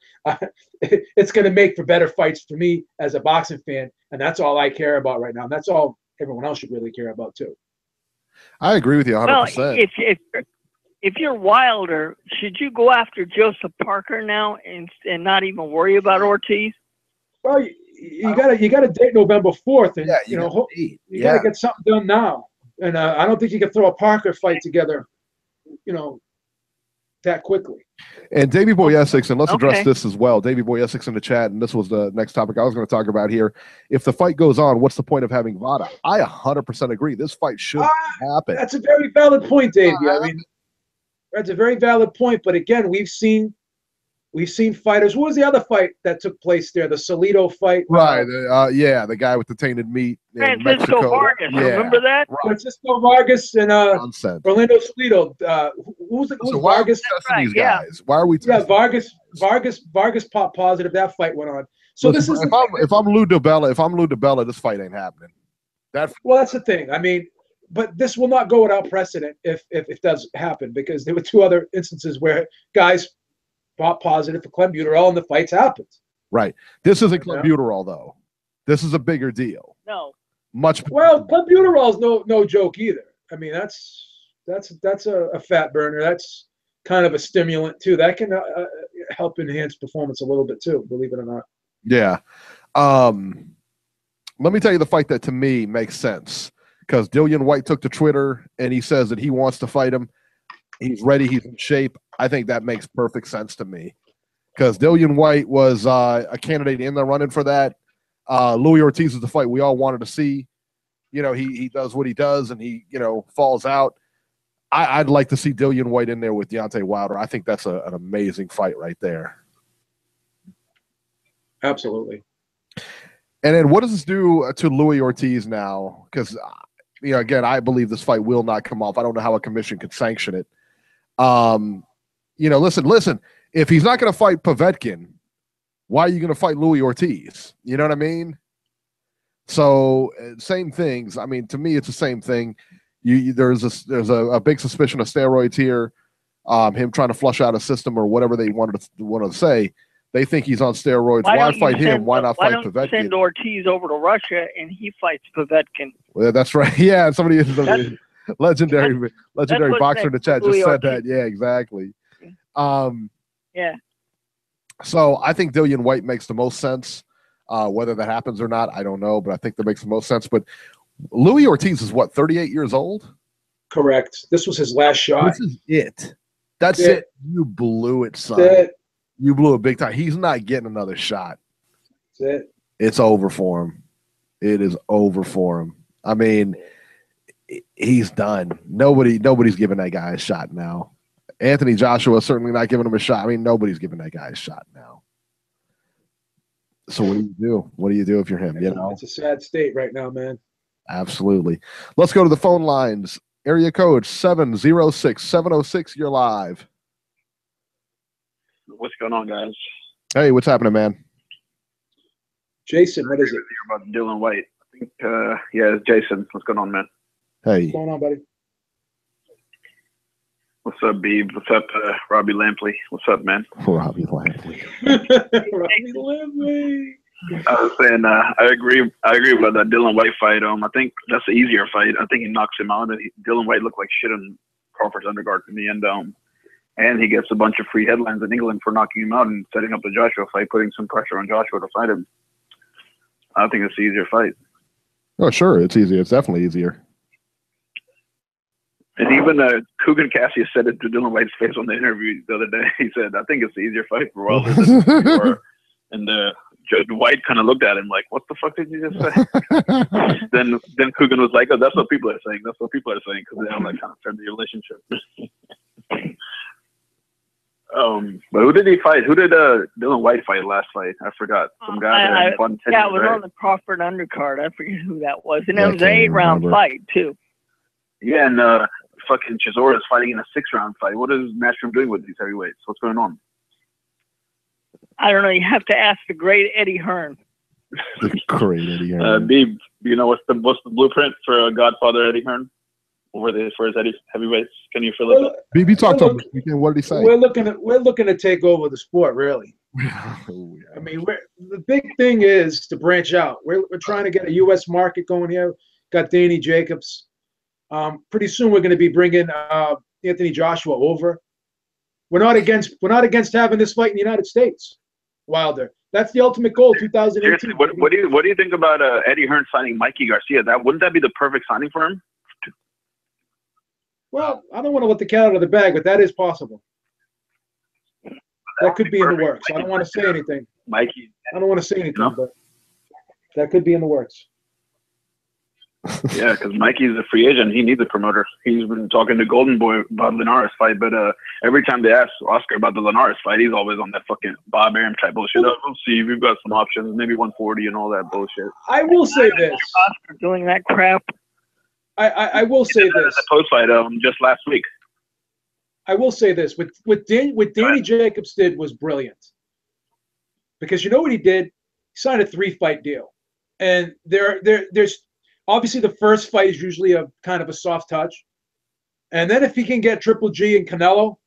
it's going to make for better fights for me as a boxing fan, and that's all I care about right now. And that's all everyone else should really care about too. I agree with you 100%. Well, if you're Wilder, should you go after Joseph Parker now and not even worry about Ortiz? Well, you got to date November 4th, and you got to get something done now. And I don't think you can throw a Parker fight together, that quickly. And Davey Boy Essex, and let's address this as well. Davey Boy Essex in the chat, and this was the next topic I was going to talk about here. If the fight goes on, what's the point of having VADA? I 100% agree. This fight should happen. That's a very valid point, Davey. I mean, that's a very valid point. But again, we've seen fighters. What was the other fight that took place there? The Salido fight. Right. The guy with the tainted meat in Francisco Mexico. Vargas. Yeah. Remember that? Right. Francisco Vargas and Orlando Salido. Who's Vargas? These guys? Why are we? Vargas popped positive. That fight went on. So listen, this is if I'm Lou DiBella, this fight ain't happening. Well, that's the thing. I mean, but this will not go without precedent if it does happen because there were two other instances where guys pop positive for clenbuterol and the fights happened. Right. This isn't clenbuterol though. This is a bigger deal. No. Well, clenbuterol is no joke either. I mean, that's a fat burner. That's kind of a stimulant too. That can help enhance performance a little bit too, believe it or not. Yeah. Let me tell you the fight that to me makes sense because Dillian White took to Twitter and he says that he wants to fight him. He's ready. He's in shape. I think that makes perfect sense to me because Dillian White was a candidate in the running for that. Luis Ortiz is the fight we all wanted to see. He does what he does and he, falls out. I'd like to see Dillian White in there with Deontay Wilder. I think that's an amazing fight right there. Absolutely. And then what does this do to Luis Ortiz now? Because, again, I believe this fight will not come off. I don't know how a commission could sanction it. Listen, if he's not going to fight Povetkin, why are you going to fight Luis Ortiz? You know what I mean? So same things. I mean, to me, it's the same thing. There's a big suspicion of steroids here. Him trying to flush out a system or whatever they wanted to say. They think he's on steroids. Why fight him? Why not fight Povetkin? Send Ortiz over to Russia and he fights Povetkin. Well, that's right. Yeah, somebody legendary boxer in the chat just said that. Yeah, exactly. Yeah. So I think Dillian White makes the most sense. Whether that happens or not, I don't know, but I think that makes the most sense. But Luis Ortiz is what, 38 years old? Correct. This was his last shot. This is it. That's it. You blew it, son. That's it. You blew it big time. He's not getting another shot. That's it. It's over for him. It is over for him. I mean, he's done. Nobody's giving that guy a shot now. Anthony Joshua is certainly not giving him a shot. I mean, nobody's giving that guy a shot now. So what do you do? What do you do if you're him? It's a sad state right now, man. Absolutely. Let's go to the phone lines. Area code 706-706. You're live. What's going on, guys? Hey, what's happening, man? Jason, what is it? You're about Dillian White. I think, it's Jason. What's going on, man? Hey. What's going on, buddy? What's up, Beeb? What's up, Robbie Lampley? What's up, man? Robbie Lampley. Robbie Lampley. I was saying, I agree with that Dylan White fight. I think that's the easier fight. I think he knocks him out. Dylan White looked like shit in Crawford's undercard to me, and he gets a bunch of free headlines in England for knocking him out and setting up the Joshua fight, putting some pressure on Joshua to fight him. I think it's the easier fight. Oh, sure, it's easier. It's definitely easier. And even Kugan Cassius said it to Dylan White's face on the interview the other day. He said, "I think it's the easier fight for Wilder." And White kind of looked at him like, "What the fuck did you just say?" then Kugan was like, "Oh, that's what people are saying. That's what people are saying because they have that kind of friendly relationship." But who did he fight? Who did Dylan White fight last fight? I forgot. Some guy that won 10 yeah, it was right? on the Crawford undercard. I forget who that was. And it was an 8-round fight, too. Yeah, and fucking Chisora is fighting in a 6-round fight. What is Matchroom doing with these heavyweights? What's going on? I don't know. You have to ask the great Eddie Hearn. The great Eddie Hearn. Beeb, you know what's the blueprint for Godfather Eddie Hearn? For his heavyweights? Can you fill it up? BB talked to him this weekend. What did he say? We're looking to take over the sport, really. Oh, yeah. I mean, the big thing is to branch out. We're trying to get a U.S. market going here. Got Danny Jacobs. Pretty soon we're going to be bringing Anthony Joshua over. We're not against having this fight in the United States, Wilder. That's the ultimate goal, 2018. Seriously, what do you think about Eddie Hearn signing Mikey Garcia? Wouldn't that be the perfect signing for him? Well, I don't want to let the cat out of the bag, but that is possible. That could be in the works. I don't want to say anything. Mikey. I don't want to say anything, but that could be in the works. Yeah, because Mikey's a free agent. He needs a promoter. He's been talking to Golden Boy about Linares fight, but every time they ask Oscar about the Linares fight, he's always on that fucking Bob Arum type bullshit. Oh, we'll see. We've got some options, maybe 140 and all that bullshit. I will say this. Oscar doing that crap. I will say this. The post fight just last week. I will say this. What Danny Jacobs did was brilliant. Because you know what he did? He signed a 3-fight deal. And there's obviously the first fight is usually a kind of a soft touch. And then if he can get Triple G and Canelo,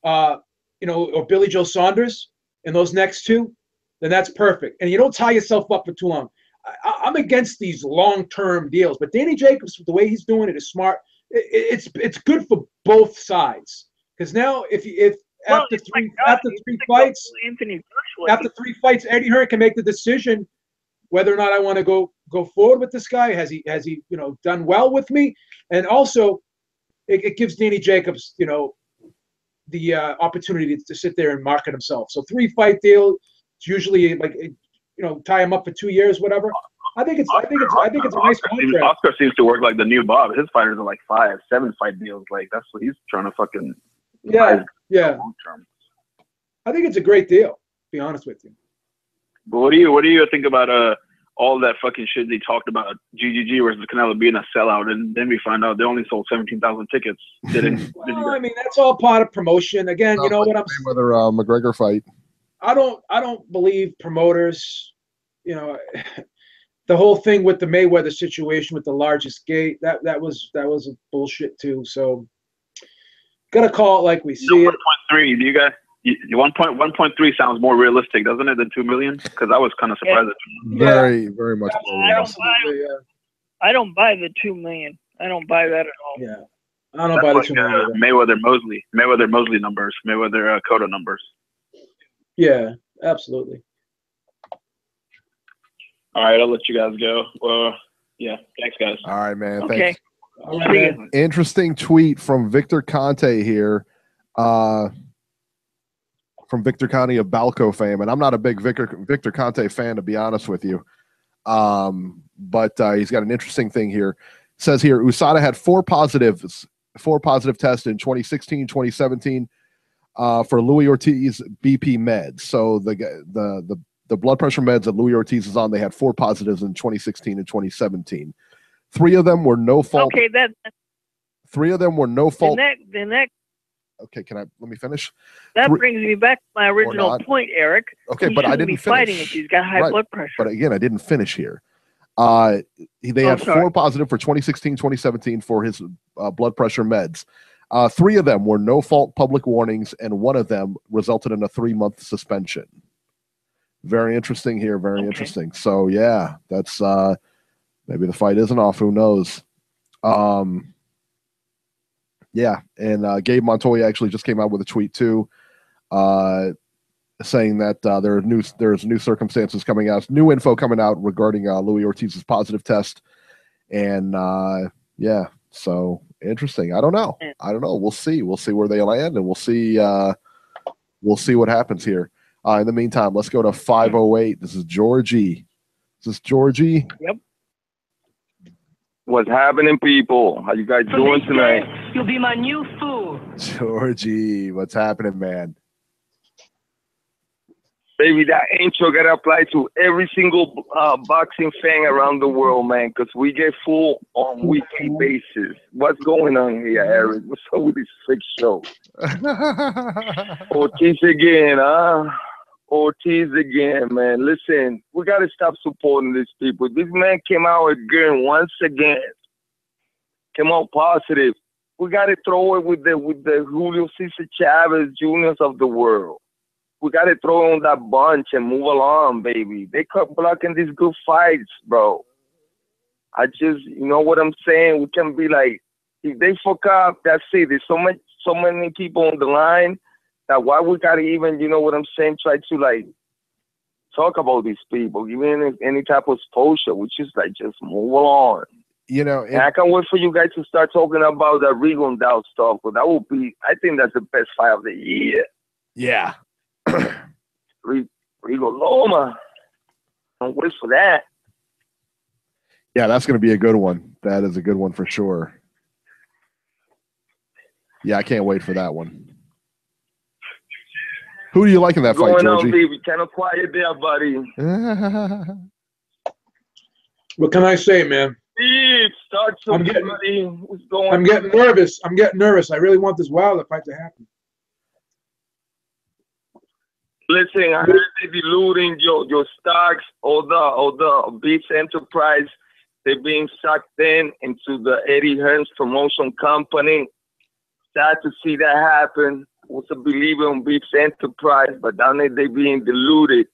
or Billy Joe Saunders in those next two, then that's perfect. And you don't tie yourself up for too long. I'm against these long-term deals, but Danny Jacobs, the way he's doing it is smart. It's good for both sides because now if after three fights, after 3 fights, Eddie Hearn can make the decision whether or not I want to go forward with this guy. Has he done well with me? And also, it gives Danny Jacobs the opportunity to sit there and market himself. So 3-fight deal. It's usually like. Tie him up for 2 years, whatever. I think it's a nice contract. Oscar seems to work like the new Bob. His fighters are like 5, 7-fight deals. Like that's what he's trying to fucking. Yeah. I think it's a great deal. To be honest with you. But what do you think about all that fucking shit they talked about GGG versus Canelo being a sellout, and then we find out they only sold 17,000 tickets. I mean, that's all part of promotion. Again, you know what I'm saying? Whether McGregor fight. I don't believe promoters. The whole thing with the Mayweather situation with the largest gate that was a bullshit too. So gotta call it like we see it. 1.3. Do you guys? 1.3 sounds more realistic, doesn't it, than 2 million? Because I was kind of surprised. Very, very much. I don't buy the 2 million. I don't buy that at all. Yeah, I don't buy the 2 million. Mayweather Mosley numbers. Mayweather Cotto numbers. Yeah, absolutely. All right, I'll let you guys go. Yeah, thanks, guys. All right, man. Okay. Thanks. All right, man. Interesting tweet from Victor Conte here. From Victor Conte of Balco fame, and I'm not a big Victor Conte fan, to be honest with you. But he's got an interesting thing here. It says here, USADA had 4 positive tests in 2016, 2017. For Luis Ortiz BP meds. So the blood pressure meds that Luis Ortiz is on, they had 4 positives in 2016 and 2017. 3 of them were no fault. Okay, 3 of them were no fault. Okay, let me finish? That brings me back to my original point, Eric. Okay, but I didn't be finish. fighting if he's got high blood pressure. But again, I didn't finish here. They had 4 positive for 2016, 2017 for his blood pressure meds. 3 of them were no-fault public warnings, and 1 of them resulted in a 3-month suspension. Very interesting here. Very interesting. So, yeah, that's maybe the fight isn't off. Who knows? Yeah, and Gabe Montoya actually just came out with a tweet, too, saying that there's new circumstances coming out, new info coming out regarding Luis Ortiz's positive test. And, yeah, so interesting. I don't know. We'll see. We'll see where they land, and we'll see what happens here. In the meantime, let's go to 508. This is Georgie. Yep. What's happening, people? How you guys doing tonight? You'll be my new fool. Georgie, what's happening, man? Baby, that intro got to apply to every single boxing fan around the world, man, because we get full on weekly basis. What's going on here, Eric? What's up with this fake show? Ortiz again, huh? Ortiz again, man. Listen, we got to stop supporting these people. This man came out again once again. Came out positive. We got to throw it with the Julio Cesar Chavez Juniors of the world. We got to throw on that bunch and move along, baby. They kept blocking these good fights, bro. You know what I'm saying? We can be like, if they fuck up, that's it. There's so many people on the line that why we got to even, you know what I'm saying, try to, like, talk about these people, give any type of exposure, which is like, just move along. You know, and I can't wait for you guys to start talking about the Rigo and Dow stuff, but that will be, I think that's the best fight of the year. Yeah. Rigo Loma. Don't wait for that. Yeah, that's going to be a good one. That is a good one for sure. Yeah, I can't wait for that one. Who do you like in that fight, Georgie? Going on, baby? Kind of quiet there, buddy. What can I say, man? Beeb, start something, buddy. What's going on? I'm getting nervous. I really want this Wilder fight to happen. Listen, I heard they diluting your stocks, all the Beats Enterprise. They're being sucked into the Eddie Hearn's promotion company. Sad to see that happen. Was a believer in Beats Enterprise, but down there they being diluted.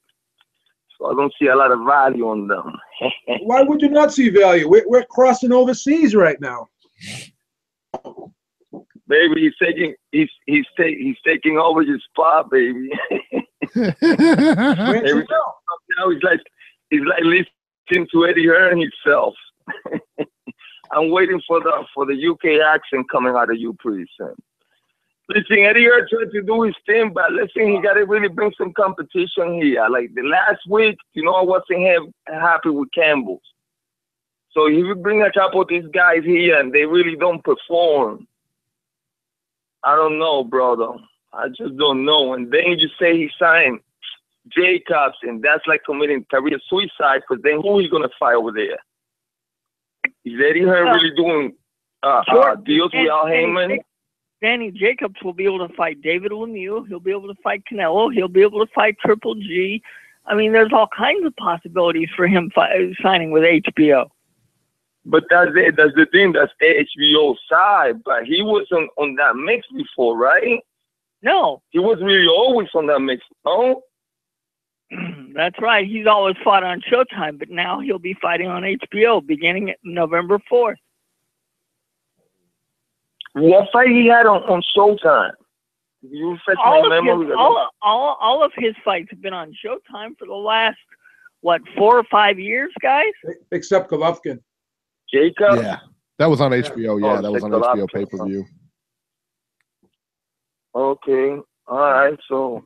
So I don't see a lot of value on them. Why would you not see value? We're crossing overseas right now. Baby, he's taking over your spot, baby. Now he's like listening to Eddie Hearn himself. I'm waiting for the UK accent coming out of you pretty soon. Listen, Eddie Hearn tried to do his thing, but listen, he got to really bring some competition here. Like the last week, you know, I wasn't happy with Campbell's. So if you bring a couple of these guys here and they really don't perform, I don't know, brother. I just don't know. And then you say he signed Jacobs, and that's like committing career suicide, because then who are you going to fight over there? Is Eddie Hearn really doing deals with Al Heyman? Danny Jacobs will be able to fight David Lemieux. He'll be able to fight Canelo. He'll be able to fight Triple G. I mean, there's all kinds of possibilities for him signing with HBO. But that's it. That's the thing. That's HBO side. But he wasn't on that mix before, right? No. He was really always on that mix. Oh? That's right. He's always fought on Showtime, but now he'll be fighting on HBO beginning November 4th. What fight he had on Showtime? You refresh my memory. All of his fights have been on Showtime for the last, 4 or 5 years, guys? Except Golovkin. Jacob? Yeah, that was on HBO. Yeah, that was on HBO pay-per-view. Okay. All right. So,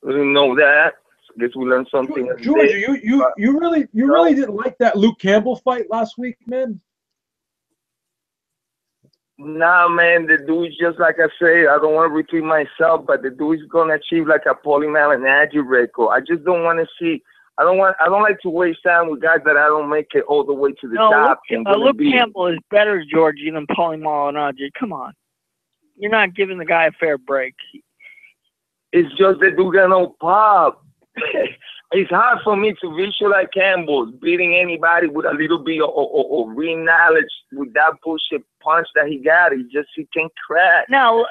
we didn't know that. I guess we learned something. Georgia, you really didn't like that Luke Campbell fight last week, man? Nah, man, the dude's just like I say, I don't want to repeat myself, but the dude's gonna achieve like a Paulie Malignaggi record. I just don't want to see. I don't like to waste time with guys that I don't make it all the way to the top. Luke Campbell is better, Georgie, than Paulie Malignaggi. Come on, you're not giving the guy a fair break. It's just that dude got no pop. It's hard for me to visualize Campbell beating anybody with a little bit of real knowledge with that bullshit punch that he got. He can crack. Now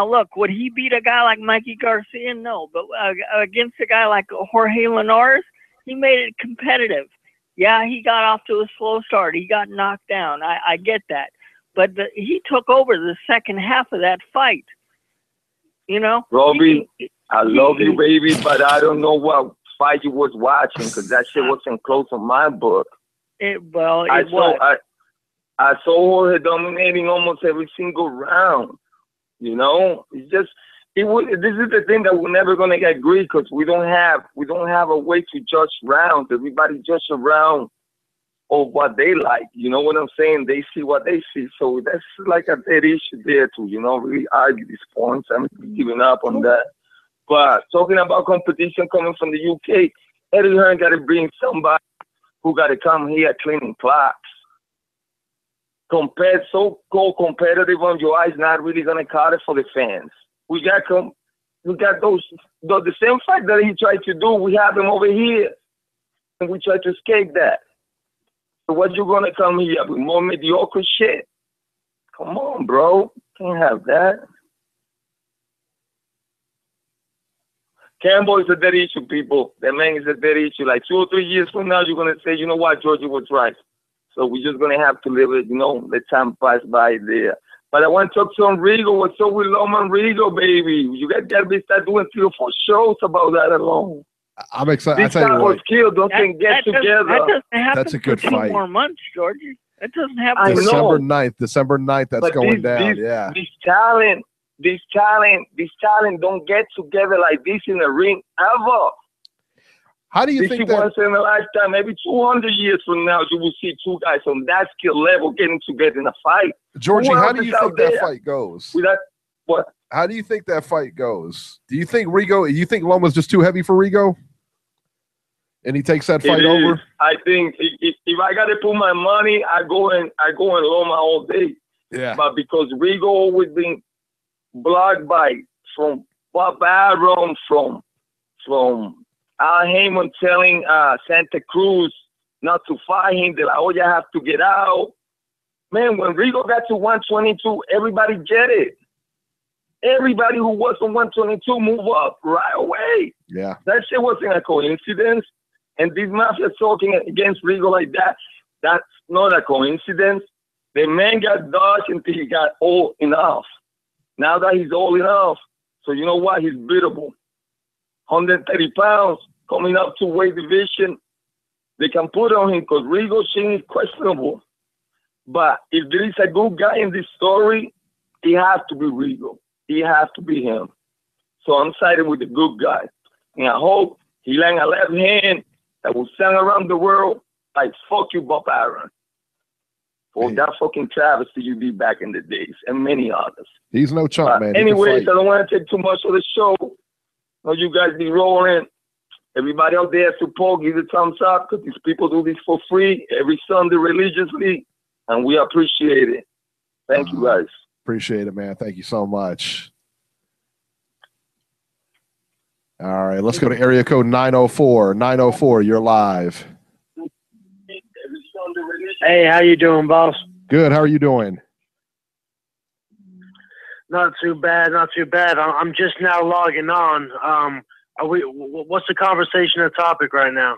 look, would he beat a guy like Mikey Garcia? No, but against a guy like Jorge Linares, he made it competitive. Yeah, he got off to a slow start. He got knocked down. I get that. But he took over the second half of that fight. You know? Robbie, I love you, baby, but I don't know what fight you was watching because that shit wasn't close on my book. I saw Jorge dominating almost every single round. You know, this is the thing that we're never gonna get agree because we don't have a way to judge rounds. Everybody judge a round of what they like. You know what I'm saying? They see what they see. So that's like a dead issue there to, you know, really argue these points. I'm giving up on that. But talking about competition coming from the UK, Eddie Hearn got to bring somebody who got to come here cleaning clocks. So-called competitive on your eyes, not really gonna cut it for the fans. We got the same fight that he tried to do. We have them over here, and we try to escape that. So what you gonna come here with more mediocre shit? Come on, bro, can't have that. Campbell is a dead issue, people. That man is a dead issue. Like 2 or 3 years from now, you're gonna say, you know what, Georgie was right. So we're just going to have to live it, you know, let time pass by there. But I want to talk to Rigo. What's up with Loma and Rigo, baby? You guys got to start doing 3 or 4 shows about that alone. I'm excited. This guy was killed. Don't get together. That doesn't happen. That's a good for 2 fight. more months, Georgie. That doesn't happen. December 9th, that's going down. Yeah. This talent don't get together like this in a ring ever. How do you think that? Once in a lifetime, maybe 200 years from now, you will see 2 guys on that skill level getting together in a fight. Georgie, how do you think that fight goes? What? How do you think that fight goes? Do you think Loma's just too heavy for Rigo? And he takes that fight over? I think if I got to put my money, I go in Loma all day. Yeah. But because Rigo always been blocked by from Bob Arum, from Al Heyman telling Santa Cruz not to fight him. They're like, oh, you have to get out. Man, when Rigo got to 122, everybody get it. Everybody who was on 122 move up right away. Yeah. That shit wasn't a coincidence. And this mafia talking against Rigo like that, that's not a coincidence. The man got dodged until he got old enough. Now that he's old enough, so you know what? He's beatable. 130 pounds, coming up to weight division. They can put on him because Rigo's chin is questionable. But if there is a good guy in this story, he has to be Rigo. He has to be him. So I'm siding with the good guy. And I hope he lands a left hand that will send around the world like, fuck you, Bob Arum. For that fucking travesty you did back in the days, and many others. He's no chump, man. Anyways, I don't want to take too much of the show. You guys be rolling. Everybody out there support, give it a thumbs up because these people do this for free every Sunday religiously, and we appreciate it. Thank you, guys. Appreciate it, man. Thank you so much. All right, let's go to area code 904. 904, you're live. Hey, how you doing, boss? Good. How are you doing? Not too bad, not too bad. I'm just now logging on. What's the conversation or topic right now?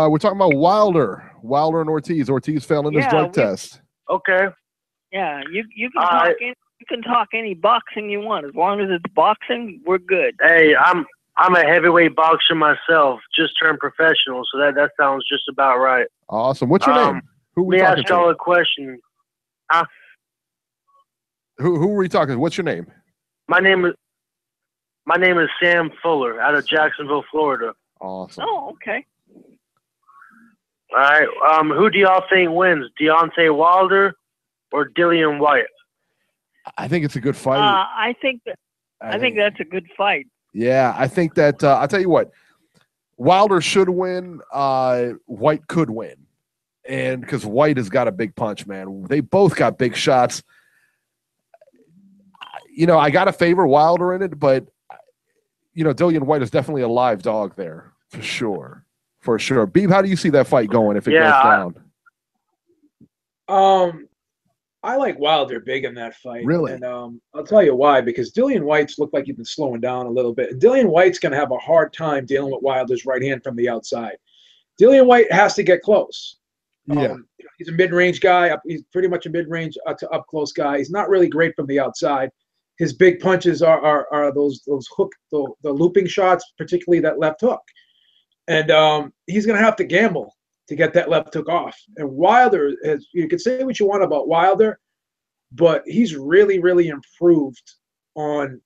We're talking about Wilder and Ortiz. Ortiz failed in his drug test. Okay. Yeah, you can talk any boxing you want. As long as it's boxing, we're good. Hey, I'm a heavyweight boxer myself, just turned professional, so that sounds just about right. Awesome. What's your name? Who are we talking to? Let me ask y'all a question. Who are we talking to? What's your name? My name is Sam Fuller out of Jacksonville, Florida. Awesome. Oh, okay. All right. Who do y'all think wins, Deontay Wilder or Dillian Whyte? I think it's a good fight. I think that's a good fight. Yeah, I think that I'll tell you what, Wilder should win. Whyte could win, and because Whyte has got a big punch, man. They both got big shots. You know, I got to favor Wilder in it, but Dillian White is definitely a live dog there for sure. For sure. Beeb, how do you see that fight going if it goes down? I like Wilder big in that fight. Really? And I'll tell you why, because Dillian White's looked like he's been slowing down a little bit. And Dillian White's going to have a hard time dealing with Wilder's right hand from the outside. Dillian White has to get close. Yeah. He's a mid-range guy. He's pretty much a mid-range to up-close guy. He's not really great from the outside. His big punches are those hook, the looping shots, particularly that left hook. And he's going to have to gamble to get that left hook off. And Wilder, you can say what you want about Wilder, but he's really, really improved on,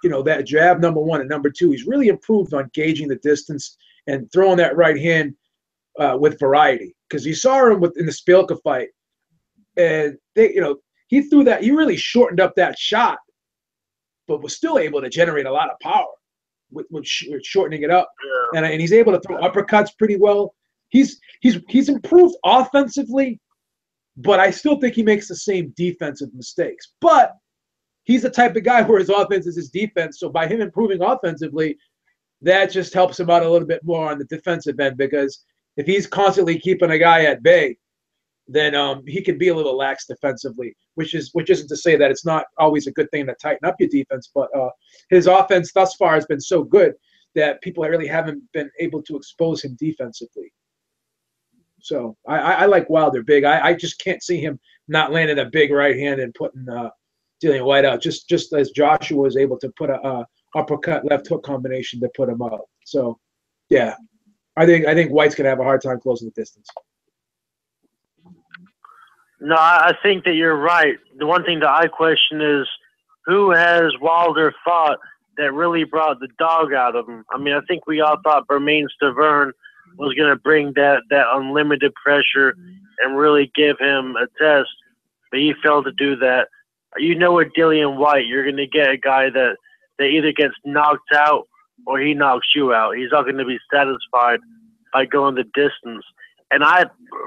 that jab, number one, and number two. He's really improved on gauging the distance and throwing that right hand with variety. Because you saw him in the Spielka fight, and he threw that. He really shortened up that shot, but was still able to generate a lot of power with shortening it up. Yeah. And he's able to throw uppercuts pretty well. He's improved offensively, but I still think he makes the same defensive mistakes. But he's the type of guy where his offense is his defense. So by him improving offensively, that just helps him out a little bit more on the defensive end, because if he's constantly keeping a guy at bay, then he can be a little lax defensively, which isn't to say that it's not always a good thing to tighten up your defense. But his offense thus far has been so good that people really haven't been able to expose him defensively. So I like Wilder big. I just can't see him not landing a big right hand and putting Dillian White out, just as Joshua was able to put a uppercut left hook combination to put him out. So yeah, I think White's gonna have a hard time closing the distance. No, I think that you're right. The one thing that I question is, who has Wilder fought that really brought the dog out of him? I mean, I think we all thought Bermain Stavern was going to bring that unlimited pressure and really give him a test, but he failed to do that. With Dillian White, you're going to get a guy that either gets knocked out or he knocks you out. He's not going to be satisfied by going the distance. And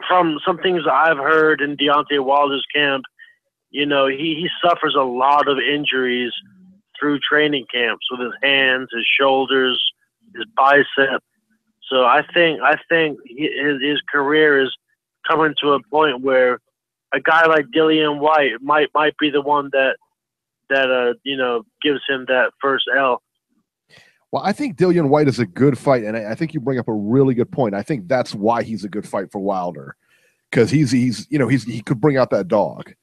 from some things I've heard in Deontay Wilder's camp, he suffers a lot of injuries through training camps with his hands, his shoulders, his bicep. So I think his career is coming to a point where a guy like Dillian White might be the one that gives him that first L. Well, I think Dillian White is a good fight, and I think you bring up a really good point. I think that's why he's a good fight for Wilder, because he could bring out that dog.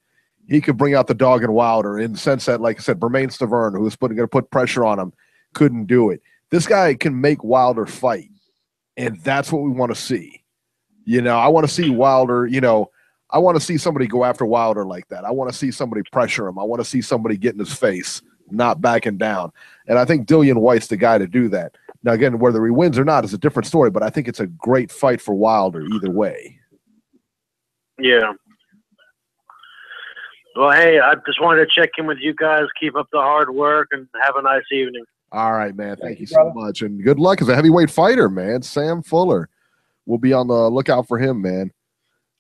He could bring out the dog in Wilder in the sense that, like I said, Bermain Stavern, who was going to put pressure on him, couldn't do it. This guy can make Wilder fight, and that's what we want to see. I want to see Wilder. I want to see somebody go after Wilder like that. I want to see somebody pressure him. I want to see somebody get in his face, not backing down. And I think Dillian White's the guy to do that. Now, again, whether he wins or not is a different story, but I think it's a great fight for Wilder either way. Yeah. Well, hey, I just wanted to check in with you guys. Keep up the hard work and have a nice evening. All right, man. Thank you so much. And good luck as a heavyweight fighter, man. Sam Fuller. We'll be on the lookout for him, man.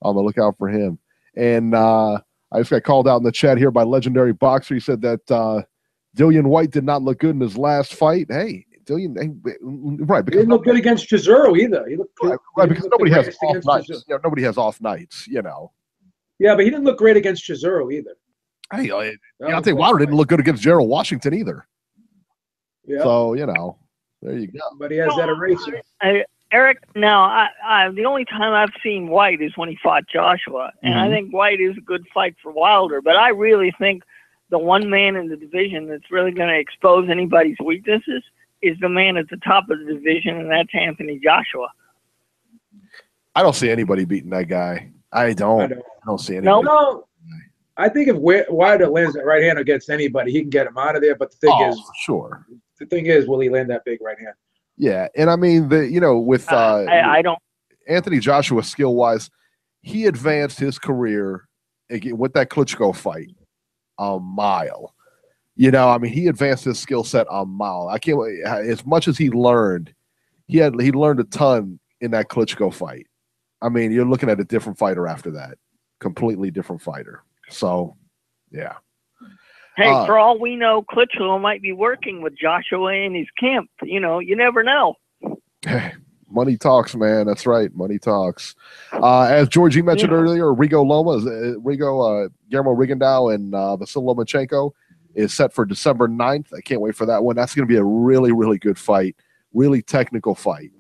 On the lookout for him. And I just got called out in the chat here by Legendary Boxer. He said that Dillian White did not look good in his last fight. Hey, Dillian, right? Because he didn't look good against Chisora either. He looked right, because nobody has off nights. Nobody has off nights. Yeah, but he didn't look great against Chisora either. Hey, Deontay Wilder didn't look good against Gerald Washington either. Yeah. So there you go. But he has that eraser. Eric, now the only time I've seen White is when he fought Joshua, and I think White is a good fight for Wilder. But I really think the one man in the division that's really going to expose anybody's weaknesses is the man at the top of the division, and that's Anthony Joshua. I don't see anybody beating that guy. I don't see anybody. No. I think if Wilder lands that right hand against anybody, he can get him out of there. But the thing is, sure. The thing is, will he land that big right hand? Yeah, and I mean, with I don't. Anthony Joshua, skill wise, he advanced his career with that Klitschko fight a mile. He advanced his skill set a mile. I can't. As much as he learned, he learned a ton in that Klitschko fight. I mean, you're looking at a different fighter after that, completely different fighter. So, yeah. Hey, for all we know, Klitschko might be working with Joshua in his camp. You know, you never know. Money talks, man. That's right. Money talks. As Georgie mentioned earlier, Guillermo Rigondeaux and Vasyl Lomachenko is set for December 9th. I can't wait for that one. That's going to be a really, really good fight. Really technical fight.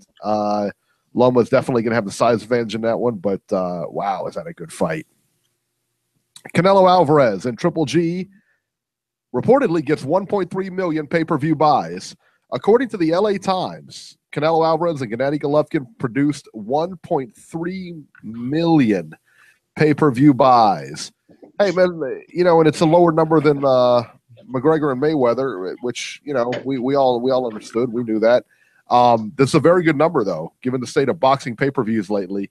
Loma's definitely going to have the size advantage in that one, but wow, is that a good fight. Canelo Alvarez and Triple G reportedly gets 1.3 million pay-per-view buys. According to the LA Times, Canelo Alvarez and Gennady Golovkin produced 1.3 million pay-per-view buys. Hey, man, you know, and it's a lower number than McGregor and Mayweather, which, you know, we all understood. We knew that. This is a very good number, though, given the state of boxing pay-per-views lately.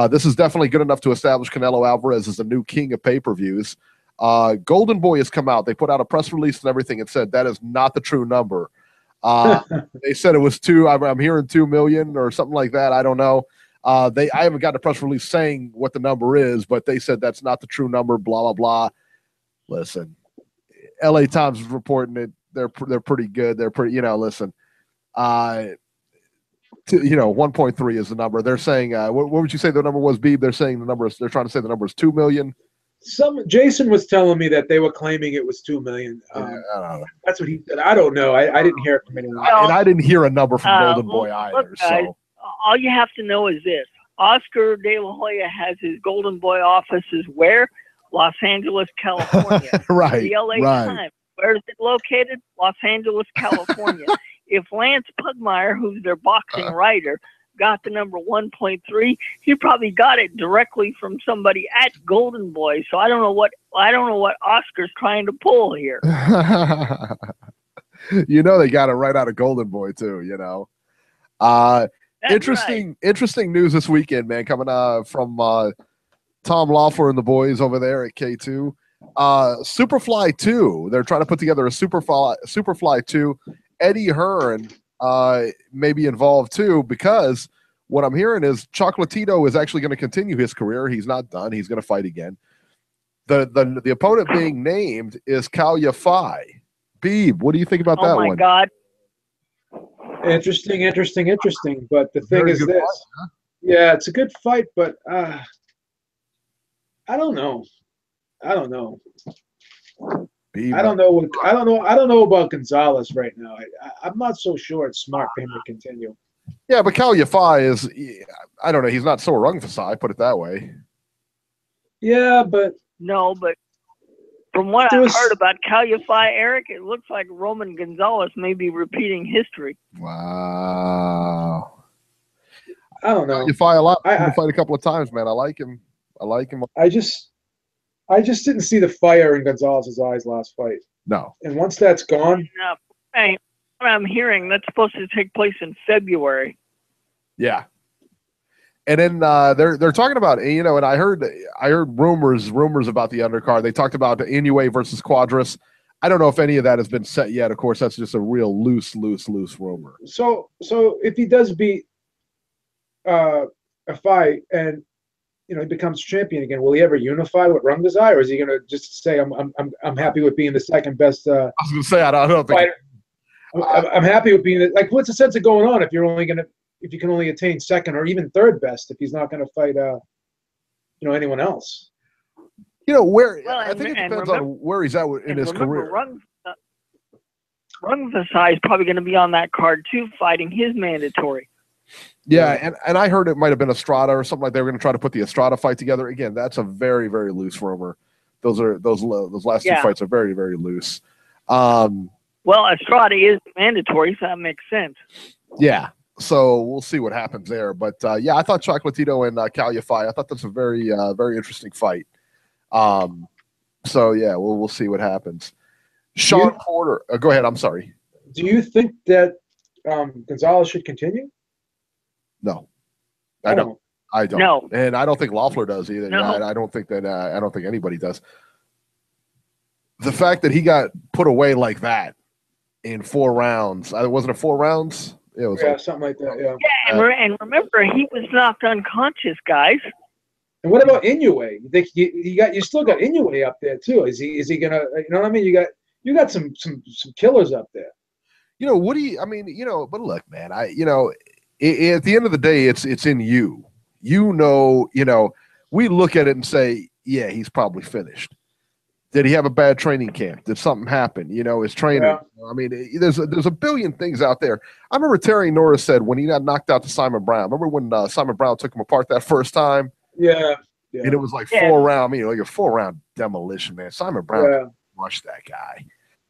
This is definitely good enough to establish Canelo Alvarez as the new king of pay-per-views. Golden Boy has come out. They put out a press release and everything and said that is not the true number. They said it was I'm hearing 2 million or something like that. I don't know. I haven't got a press release saying what the number is, but they said that's not the true number, blah, blah, blah. Listen, LA Times is reporting it. They're pretty good. They're pretty, you know, listen, 1.3 is the number. They're saying, what would you say the number was, Beeb? They're saying they're trying to say the number is 2 million. Jason was telling me that they were claiming it was 2 million. I don't know. That's what he said. I don't know. I didn't hear it from anyone. And I didn't hear a number from Golden Boy either. Look, guys, all you have to know is this. Oscar De La Hoya has his Golden Boy offices where? Los Angeles, California. Right. The LA Times. Where is it located? Los Angeles, California. If Lance Pugmire, who's their boxing writer, got the number 1.3, he probably got it directly from somebody at Golden Boy. So I don't know what Oscar's trying to pull here. You know, they got it right out of Golden Boy too, you know. Interesting news this weekend, man, coming from Tom Loeffler and the boys over there at K2. Superfly 2, they're trying to put together a Superfly 2. Eddie Hearn may be involved too, because what I'm hearing is Chocolatito is actually going to continue his career. He's not done. He's going to fight again. The opponent being named is Kalya Fai. Beeb, what do you think about that one? Oh my God. Interesting. But the thing is this. Fight, huh? Yeah, it's a good fight, but I don't know. Beeb. I don't know about Gonzalez right now. I'm not so sure it's smart for him to continue. Yeah, but Kalya Fai is, I don't know, he's not so Rung Fasai, put it that way. Yeah, but no, but from what I've heard about Kalya Fai, Eric, it looks like Roman Gonzalez may be repeating history. Wow. I don't know. Kalya Fai a lot. I fight a couple of times, man. I like him. I just didn't see the fire in Gonzalez's eyes last fight. No. And once that's gone. Hey, what I'm hearing, that's supposed to take place in February. Yeah. And then they're talking about, you know, and I heard rumors about the undercard. They talked about the Inoue versus Quadras. I don't know if any of that has been set yet. Of course, that's just a real loose rumor. So if he does beat a fight and he becomes champion again, will he ever unify with Rungazai, or is he going to just say I'm happy with being the second best? I was going to say I don't think. I'm happy with being what's the sense of going on if you can only attain second or even third best if he's not going to fight anyone else? I think it depends on where he's at in his career. Rungvisai is probably going to be on that card too, fighting his mandatory. Yeah, and I heard it might have been Estrada or something like they were going to try to put the Estrada fight together. Again, that's a very, very loose rumor. Those last two fights are very, very loose. Well, Estrada is mandatory, so that makes sense. Yeah, so we'll see what happens there. But yeah, I thought Chocolatito and Kalya Fai, I thought that's a very, very interesting fight. So yeah, we'll see what happens. Sean Porter, go ahead. I'm sorry. Do you think that Gonzalez should continue? No, I don't. No, and I don't think Loeffler does either. No. I don't think that. I don't think anybody does. The fact that he got put away like that in 4 rounds. Wasn't it 4 rounds? It was something like that. Yeah. Yeah, and remember, he was knocked unconscious, guys. And what about Inoue? You still got Inoue up there too. Is he gonna? You know what I mean? You got You got some killers up there. You know, what do you? I mean, you know, but look, man, at the end of the day, it's in you. You know, we look at it and say, yeah, he's probably finished. Did he have a bad training camp? Did something happen? You know, his trainer. Yeah. I mean, there's a billion things out there. I remember Terry Norris said when he got knocked out to Simon Brown. Remember when Simon Brown took him apart that first time? Yeah. And it was like 4-round, like a 4-round demolition, man. Simon Brown rushed that guy.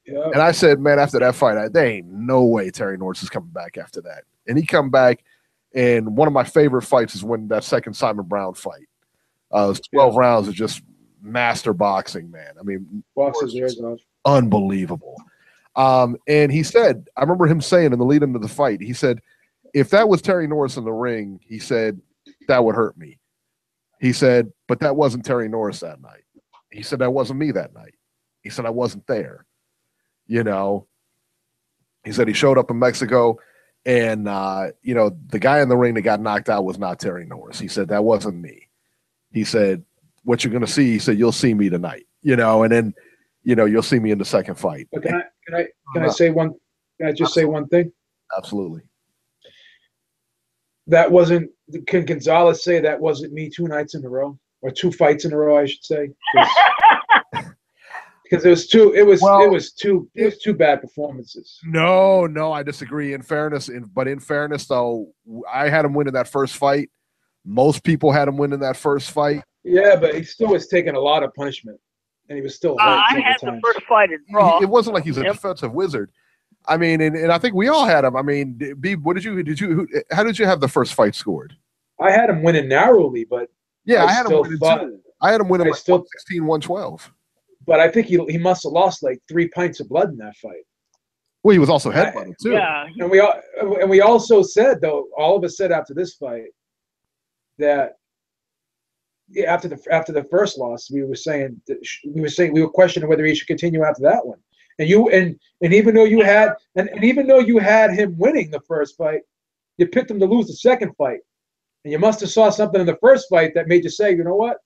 Yeah. And I said, man, after that fight, there ain't no way Terry Norris is coming back after that. And he come back, and one of my favorite fights is when that second Simon Brown fight. It was 12 rounds of just master boxing, man. I mean, boxes ears off. Unbelievable. And he said, I remember him saying in the lead into the fight, he said, if that was Terry Norris in the ring, he said, that would hurt me. He said, but that wasn't Terry Norris that night. He said, that wasn't me that night. He said, I wasn't there. You know, he said he showed up in Mexico, and, the guy in the ring that got knocked out was not Terry Norris. He said, that wasn't me. He said, what you're going to see, he said, you'll see me tonight, and then, you'll see me in the second fight. But can I say one? Can I just say one thing? Absolutely. That wasn't. Can Gonzalez say that wasn't me 2 nights in a row, or 2 fights in a row? I should say. Because it was two bad performances. No, I disagree. In fairness, though, I had him win in that first fight. Most people had him win in that first fight. Yeah, but he still was taking a lot of punishment, and he was still hurt. I had the first fight at Raw. It wasn't like he's a defensive wizard. I mean, and I think we all had him. I mean, Beeb, how did you have the first fight scored? I had him winning narrowly, but yeah, I had him winning too. I had him winning like 116-112. But I think he must have lost like 3 pints of blood in that fight. Well, he was also headbutted too. Yeah, and we also said, though, all of us said after this fight that after the first loss, we were questioning whether he should continue after that one. And even though you had him winning the first fight, you picked him to lose the second fight, and you must have saw something in the first fight that made you say, you know what,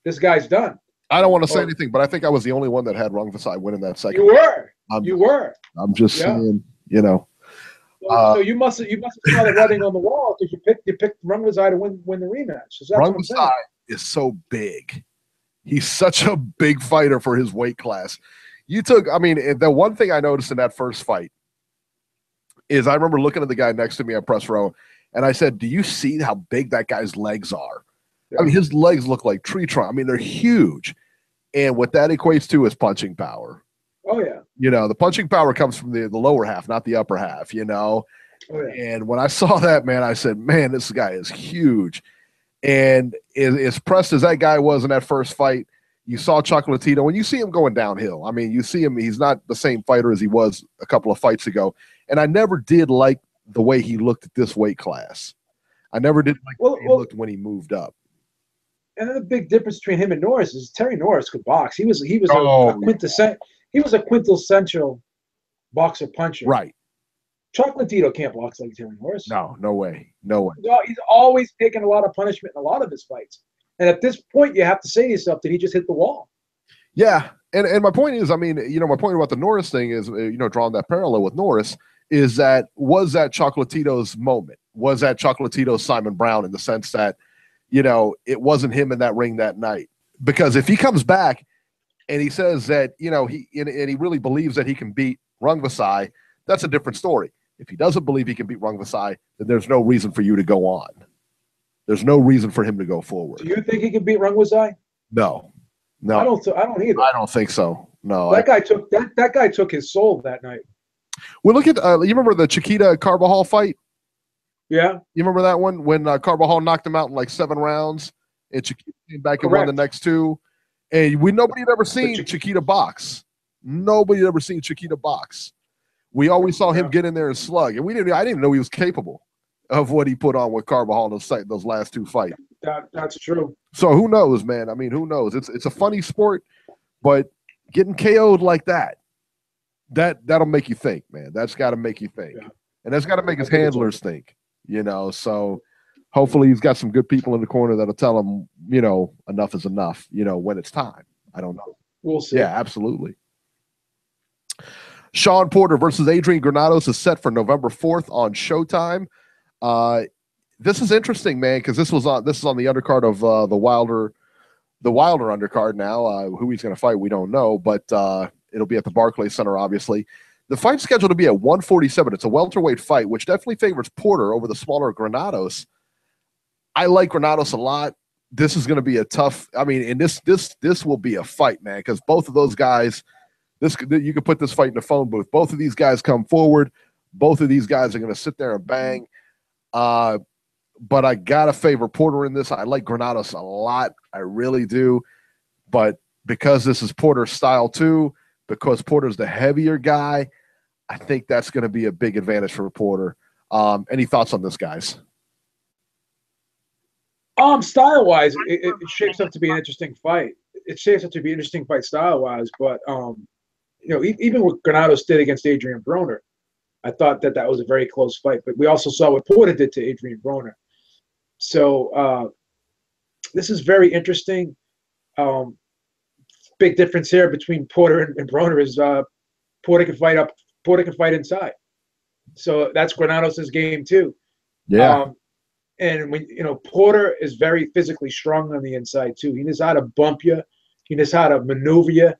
this guy's done. I don't want to say anything, but I think I was the only one that had Rungvisai winning that second. You were. I'm just saying, So you must have saw the writing on the wall because you picked Rungvisai to win the rematch. Rungvisai is so big. He's such a big fighter for his weight class. The one thing I noticed in that first fight is I remember looking at the guy next to me at press row, and I said, do you see how big that guy's legs are? Yeah. I mean, his legs look like tree trunk. I mean, they're huge. And what that equates to is punching power. Oh, yeah. The punching power comes from the lower half, not the upper half, Oh, yeah. And when I saw that, man, I said, man, this guy is huge. And as pressed as that guy was in that first fight, you saw Chocolatito, and you see him going downhill. I mean, you see him, he's not the same fighter as he was a couple of fights ago. And I never did like the way he looked at this weight class. I never did like the way he looked when he moved up. And then the big difference between him and Norris is Terry Norris could box. He was a quintessential boxer puncher. Right. Chocolatito can't box like Terry Norris. No way. He's always taken a lot of punishment in a lot of his fights. And at this point, you have to say to yourself, did he just hit the wall? Yeah. And my point is, my point about the Norris thing is, drawing that parallel with Norris is was that Chocolatito's moment? Was that Chocolatito's Simon Brown in the sense that, it wasn't him in that ring that night? Because if he comes back and he says that, he really believes that he can beat Rungvisai, that's a different story. If he doesn't believe he can beat Rungvisai, then there's no reason for you to go on. There's no reason for him to go forward. Do you think he can beat Rungvisai? No. I don't either. I don't think so. No. That guy took his soul that night. Well, look at you remember the Chiquita Carbajal fight? Yeah. You remember that one when Carbajal knocked him out in like 7 rounds, and Chiquita came back and won the next 2, and nobody had ever seen Chiquita box. Nobody had ever seen Chiquita box. We always saw him get in there and slug, and I didn't even know he was capable of what he put on with Carbajal in those last 2 fights. That's true. So who knows, man? I mean, who knows? It's a funny sport, but getting KO'd like that'll make you think, man. That's got to make you think, and that's got to make his handlers think. So hopefully he's got some good people in the corner that'll tell him, enough is enough. When it's time. I don't know. We'll see. Yeah, absolutely. Sean Porter versus Adrian Granados is set for November 4th on Showtime. This is interesting, man, because this is on the undercard of the Wilder undercard now. Who he's going to fight, we don't know, but it'll be at the Barclays Center, obviously. The fight's scheduled to be at 147. It's a welterweight fight, which definitely favors Porter over the smaller Granados. I like Granados a lot. This is going to be a tough. I mean, and this will be a fight, man, because both of those guys. You could put this fight in the phone booth. Both of these guys come forward. Both of these guys are going to sit there and bang. But I gotta favor Porter in this. I like Granados a lot. I really do. But because this is Porter's style too, because Porter's the heavier guy, I think that's going to be a big advantage for Porter. Any thoughts on this, guys? Style-wise, it shapes up to be an interesting fight. It shapes up to be an interesting fight style-wise, but even what Granados did against Adrian Broner, I thought that was a very close fight. But we also saw what Porter did to Adrian Broner. So this is very interesting. Big difference here between Porter and Broner is Porter can fight up. Porter can fight inside. So that's Granados' game too. Yeah. And when Porter is very physically strong on the inside too. He knows how to bump you. He knows how to maneuver you.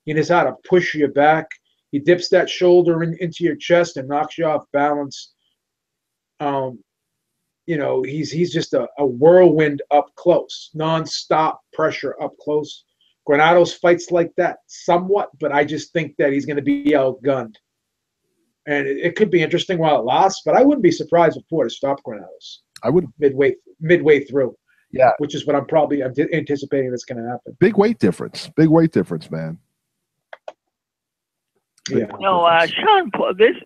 He knows how to push you back. He dips that shoulder into your chest and knocks you off balance. He's just a whirlwind up close, non-stop pressure up close. Granados fights like that somewhat, but I just think that he's going to be outgunned. And it could be interesting while it lasts, but I wouldn't be surprised if Porter stopped Granados. I wouldn't. Midway through. Yeah. Which is what I'm anticipating that's going to happen. Big weight difference, man. Yeah. No, Sean, this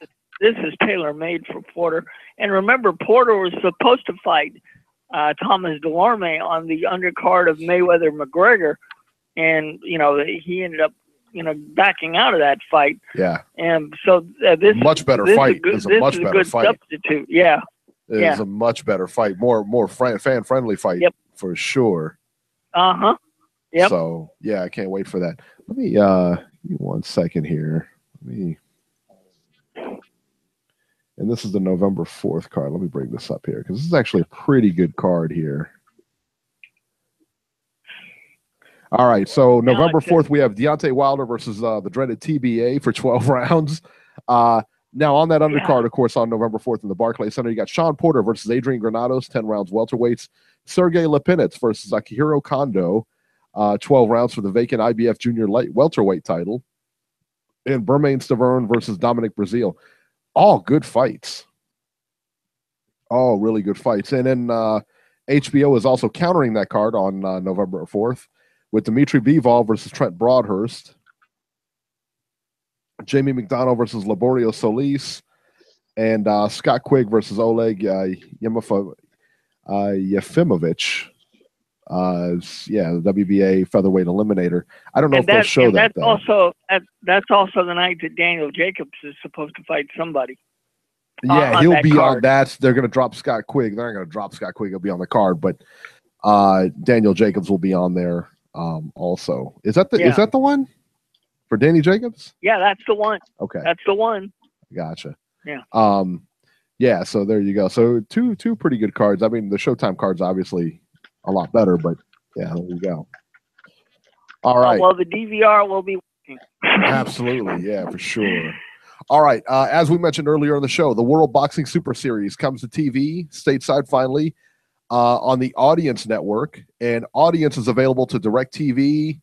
is tailor-made for Porter. And remember, Porter was supposed to fight Thomas Delorme on the undercard of Mayweather-McGregor. And, he ended up, backing out of that fight. Yeah. And so this much better fight. This is a much better fight. Substitute. Yeah. It's a much better fight. More fan-friendly fight for sure. Uh-huh. Yep. So, yeah, I can't wait for that. Let me give me 1 second here. And this is the November 4th card. Let me bring this up here because this is actually a pretty good card here. All right, so November 4th, we have Deontay Wilder versus the dreaded TBA for 12 rounds. Now, on that undercard, of course, on November 4th in the Barclays Center, you got Sean Porter versus Adrian Granados, 10 rounds welterweights. Sergey Lipinets versus Akihiro Kondo, 12 rounds for the vacant IBF junior welterweight title. And Bermain Stavern versus Dominic Breazeale. All good fights. All really good fights. And then HBO is also countering that card on November 4th with Dimitri Bivol versus Trent Broadhurst. Jamie McDonough versus Laborio Solis, and Scott Quigg versus Oleg Yefimовich. The WBA featherweight eliminator. I don't know if they'll show that. That's also the night that Daniel Jacobs is supposed to fight somebody. Yeah, he'll be on that. They're going to drop Scott Quigg. They're not going to drop Scott Quigg. He'll be on the card, but Daniel Jacobs will be on there also. Is that the one? For Danny Jacobs? Yeah, that's the one. Okay. That's the one. Gotcha. Yeah. Yeah, so there you go. So two pretty good cards. I mean, the Showtime card's obviously a lot better, but yeah, there you go. All right. Well, the DVR will be working. Absolutely. Yeah, for sure. All right. As we mentioned earlier on the show, the World Boxing Super Series comes to TV stateside finally on the Audience Network, and Audience is available to DirecTV.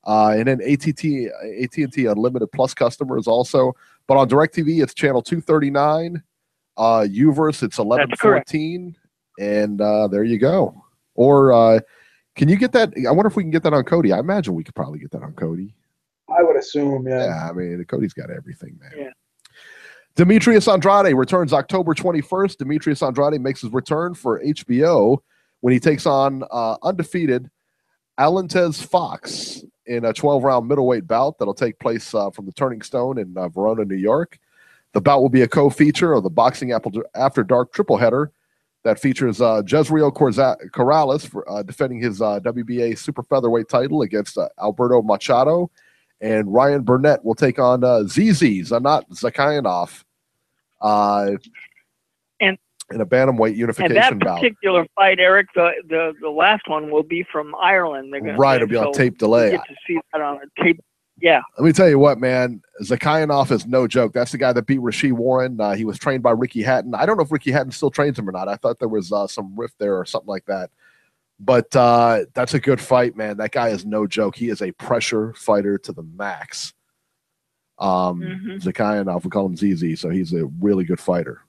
And then AT&T Unlimited Plus customers also. But on DirecTV, it's channel 239. Uverse, it's 1114. And there you go. Or can you get that? I wonder if we can get that on Cody. I imagine we could probably get that on Cody. I would assume, yeah. Yeah, I mean, Cody's got everything, man. Yeah. Demetrius Andrade returns October 21st. Demetrius Andrade makes his return for HBO when he takes on undefeated Alantez Fox in a 12-round middleweight bout that'll take place from the Turning Stone in Verona, New York. The bout will be a co-feature of the Boxing After Dark tripleheader that features Jezreel Corrales for, defending his WBA super featherweight title against Alberto Machado, And Ryan Burnett will take on Zanat Zakhayanov in a bantamweight unification and that bout. particular fight, Eric, the last one will be from Ireland. They're gonna, Right, it'll be on tape delay. You get to see that on a tape. Yeah. Let me tell you what, man. Zakhayanov is no joke. That's the guy that beat Rasheed Warren. He was trained by Ricky Hatton. I don't know if Ricky Hatton still trains him or not. I thought there was some rift there or something like that. But that's a good fight, man. That guy is no joke. He is a pressure fighter to the max. Zakhayanov, we call him ZZ, so he's a really good fighter.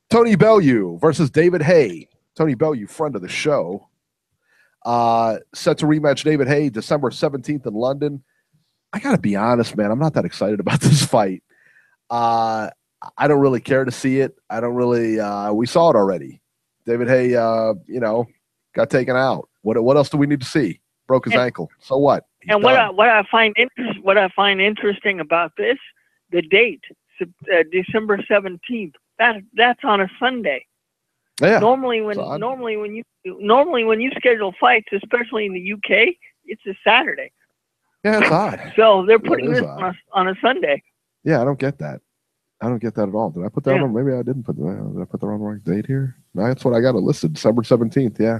Tony Bellew versus David Haye. Tony Bellew, friend of the show. Set to rematch David Haye December 17th in London. I got to be honest, man. I'm not that excited about this fight. I don't really care to see it. I don't really we saw it already. David Haye, got taken out. What else do we need to see? Broke his ankle. So what? He's and done. what I find interesting about this, the date, December 17th. That's on a Sunday. Yeah. Normally when you schedule fights, especially in the UK, it's a Saturday. Yeah, it's odd. So they're putting this on a Sunday. Yeah, I don't get that. I don't get that at all. Did I put that on? Maybe I didn't put that. Did I put the wrong date here? No, that's what I got it listed. December 17th. Yeah.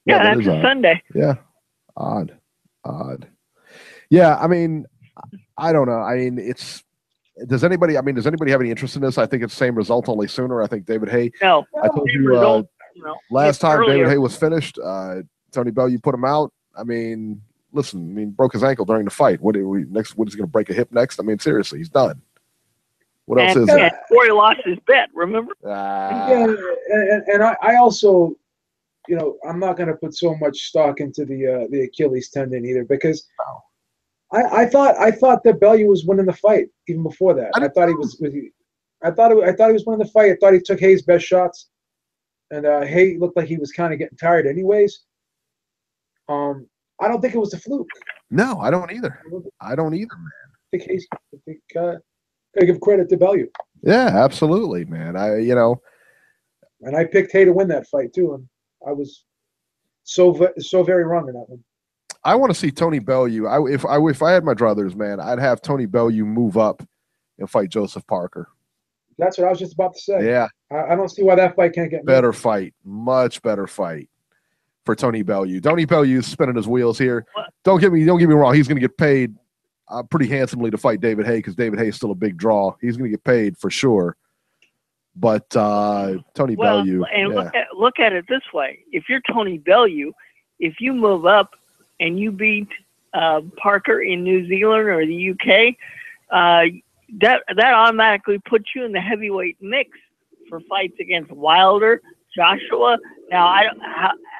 Yeah, that's a Sunday. Yeah. Odd. Yeah, I mean, I don't know. I mean, does anybody have any interest in this? I think it's the same result, only sooner. I think David Haye. No. I told you last time earlier. David Haye was finished. Tony Bellew put him out. I mean, listen, broke his ankle during the fight. What is he going to break a hip next? I mean, seriously, he's done. What else is there? Corey lost his bet, remember? Yeah, and I also, I'm not going to put so much stock into the Achilles tendon either, because I thought that Bellew was winning the fight even before that. I thought he was winning the fight. I thought he took Haye's best shots, and Haye looked like he was kind of getting tired anyways. I don't think it was a fluke. No, I don't either. Man. I think gotta give credit to Bellew. Yeah, absolutely, man. And I picked Haye to win that fight too, and I was so very wrong in that one. I want to see Tony Bellew. If I had my druthers, man, I'd have Tony Bellew move up and fight Joseph Parker. That's what I was just about to say. Yeah, I don't see why that fight can't get better fight, much better fight for Tony Bellew. Tony Bellew's spinning his wheels here. Don't get me wrong. He's going to get paid pretty handsomely to fight David Haye, because David Haye is still a big draw. He's going to get paid for sure. But Tony Bellew. And look at it this way: if you're Tony Bellew, if you move up and you beat Parker in New Zealand or the UK, that automatically puts you in the heavyweight mix for fights against Wilder, Joshua. Now,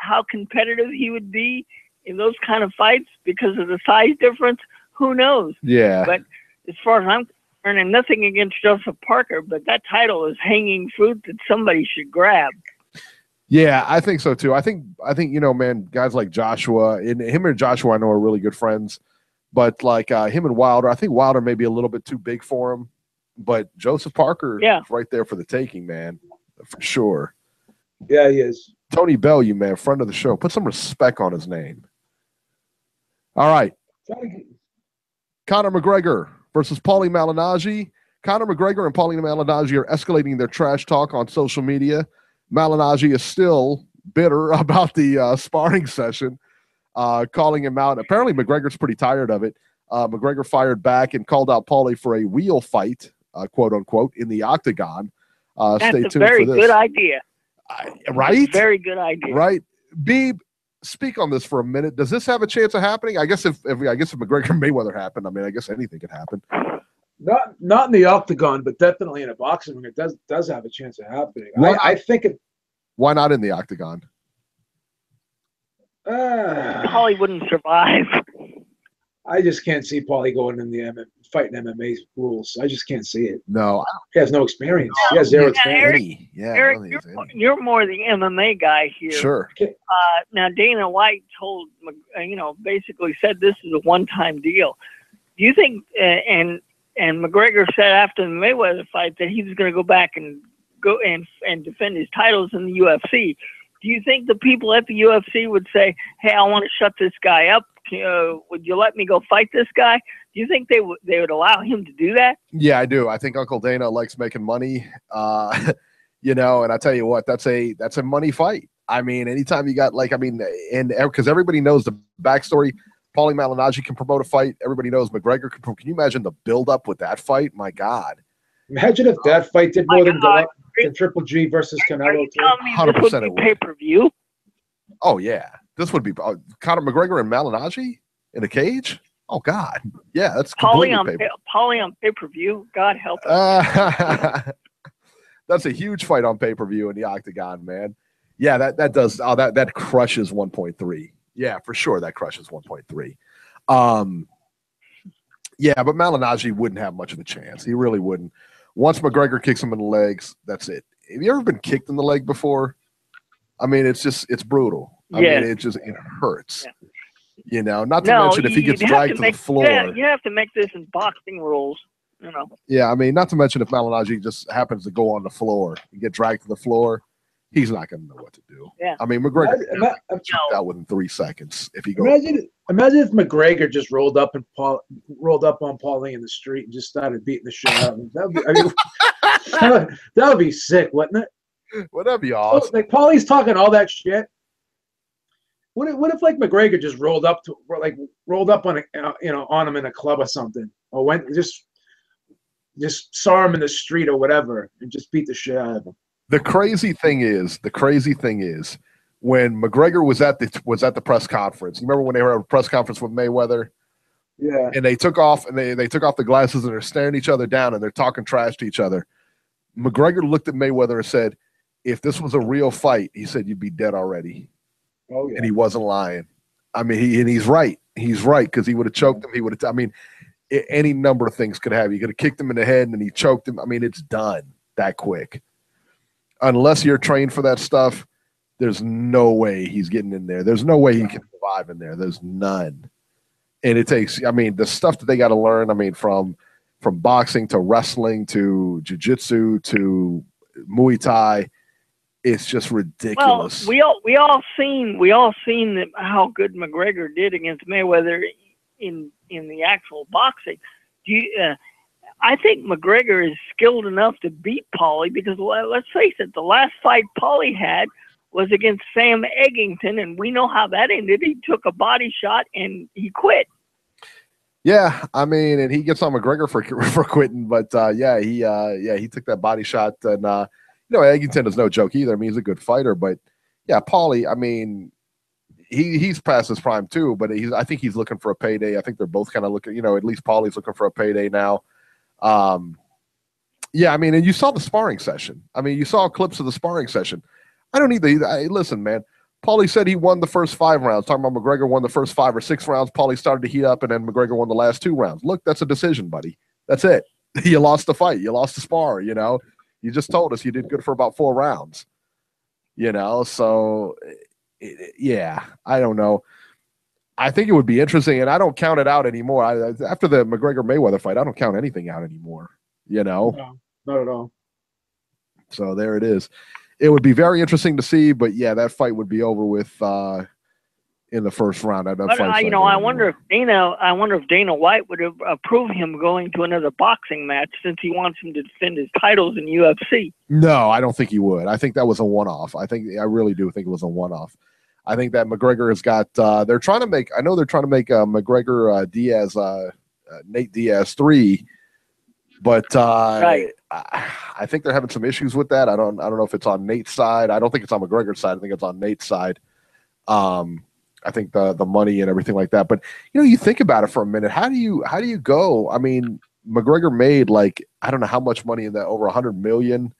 how competitive he would be in those kind of fights because of the size difference, who knows? Yeah. But as far as I'm concerned, and nothing against Joseph Parker, but that title is hanging fruit that somebody should grab. Yeah, I think so too. I think man, guys like Joshua, him and Joshua I know are really good friends, but like him and Wilder, I think Wilder may be a little bit too big for him, but Joseph Parker is right there for the taking, man, for sure. Yeah, he is. Tony Bellew, man, friend of the show. Put some respect on his name. All right. Conor McGregor versus Paulie Malignaggi. Conor McGregor and Paulie Malignaggi are escalating their trash talk on social media. Malignaggi is still bitter about the sparring session, calling him out. Apparently, McGregor's pretty tired of it. McGregor fired back and called out Paulie for a wheel fight, quote unquote, in the octagon. That's stay tuned a very for this. good idea. Right? Very good idea. Right. Beeb, speak on this for a minute. Does this have a chance of happening? I guess if McGregor Mayweather happened, I mean, I guess anything could happen. Not in the octagon, but definitely in a boxing ring. It does have a chance of happening. I think it. Why not in the octagon? Paulie wouldn't survive. I just can't see Paulie going in the fighting MMA rules. I just can't see it. No, he has no experience. He has zero experience. Eric, you're more the MMA guy here. Sure. Now Dana White told, basically said this is a one-time deal. Do you think? And McGregor said after the Mayweather fight that he was going to go back and defend his titles in the UFC. Do you think the people at the UFC would say, "Hey, I want to shut this guy up. would you let me go fight this guy? Do you think they would allow him to do that? Yeah, I do. I think Uncle Dana likes making money. You know, and I tell you what, that's a money fight. I mean, anytime you got and because everybody knows the backstory, Paulie Malignaggi can promote a fight. Everybody knows McGregor can. Can you imagine the build-up with that fight? My God. Imagine if that fight did more than go up than Triple G versus Canelo. 100% it would. Pay-per-view? Oh, yeah. This would be Conor McGregor and Malignaggi in a cage? Oh, God. Yeah, that's Paulie on pay-per-view. God help us. That's a huge fight on pay-per-view in the Octagon, man. Yeah, that crushes 1.3. Yeah, for sure that crushes 1.3. Yeah, but Malignaggi wouldn't have much of a chance. He really wouldn't. Once McGregor kicks him in the legs, that's it. Have you ever been kicked in the leg before? I mean, it's brutal. I mean, it hurts. Yeah. You know, not to mention if he gets dragged to the floor. Yeah, you have to make this in boxing rules, you know. Yeah, I mean, not to mention if Malignaggi just happens to go on the floor and get dragged to the floor, he's not going to know what to do. Yeah. I mean, McGregor choked out within 3 seconds if he goes. Imagine if McGregor just rolled up on Paulie in the street and just started beating the shit out of him. That would be sick, wouldn't it? Would that be awesome? Like Paulie's talking all that shit. What if like McGregor just rolled up on on him in a club or something, or went just saw him in the street or whatever and just beat the shit out of him. The crazy thing is, when McGregor was at the press conference. You remember when they were at a press conference with Mayweather? Yeah. And they took off they took off the glasses and they're staring each other down and they're talking trash to each other. McGregor looked at Mayweather and said, "If this was a real fight," he said, "you'd be dead already." Oh, yeah. And he wasn't lying. I mean, he's right. He's right, because he would have choked him. He would have. I mean, any number of things could have. He could have kicked him in the head and he choked him. I mean, it's done that quick. Unless you're trained for that stuff, there's no way he's getting in there. There's no way he can survive in there. There's none. And it takes. I mean, the stuff that they got to learn. I mean, from boxing to wrestling to jiu-jitsu to Muay Thai. It's just ridiculous. Well, we all seen how good McGregor did against Mayweather in the actual boxing. I think McGregor is skilled enough to beat Paulie because let's face it, the last fight Paulie had was against Sam Eggington, and we know how that ended. He took a body shot and he quit. Yeah, I mean, and he gets on McGregor for quitting, but he took that body shot and. Eggington is no joke either. I mean, he's a good fighter, but yeah, Paulie, I mean, he's past his prime too, but I think he's looking for a payday. I think they're both kind of looking, at least Paulie's looking for a payday now. Yeah, I mean, and you saw the sparring session. I mean, you saw clips of the sparring session. I don't need listen, man. Paulie said he won the first 5 rounds. Talking about McGregor won the first 5 or 6 rounds. Paulie started to heat up, and then McGregor won the last 2 rounds. Look, that's a decision, buddy. That's it. You lost the fight. You lost the spar, You just told us you did good for about 4 rounds, so yeah, I don't know. I think it would be interesting, and I don't count it out anymore. After the McGregor-Mayweather fight, I don't count anything out anymore, No, not at all. So there it is. It would be very interesting to see, but yeah, that fight would be over with in the first round. I wonder if Dana White would approve him going to another boxing match since he wants him to defend his titles in UFC. No, I don't think he would. I think that was a one-off. I really do think it was a one-off. I think that McGregor has got. They're trying to make McGregor Diaz, Nate Diaz 3, but right. I think they're having some issues with that. I don't know if it's on Nate's side. I don't think it's on McGregor's side. I think it's on Nate's side. I think the money and everything like that. But you think about it for a minute. How do you go? I mean, McGregor made I don't know how much money in that, over $100 million.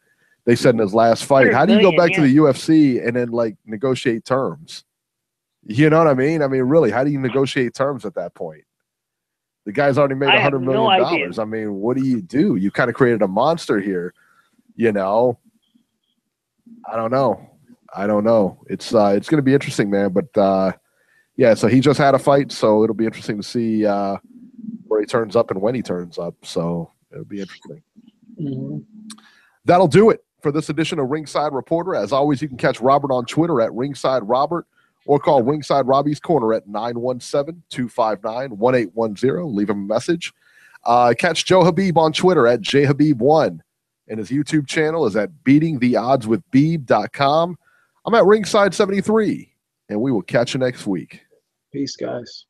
They said in his last fight. How do you go back to the UFC and then negotiate terms? You know what I mean? I mean, really, how do you negotiate terms at that point? The guy's already made $100 million. I mean, what do? You kind of created a monster here. I don't know. It's going to be interesting, man. But yeah, so he just had a fight, so it'll be interesting to see where he turns up and when he turns up. So it'll be interesting. Mm-hmm. That'll do it for this edition of Ringside Reporter. As always, you can catch Robert on Twitter at Ringside Robert or call Ringside Robbie's Corner at 917-259-1810. Leave him a message. Catch Joe Habib on Twitter at jhabib1. And his YouTube channel is at beatingtheoddswithbeeb.com. I'm at Ringside 73, and we will catch you next week. Peace, guys.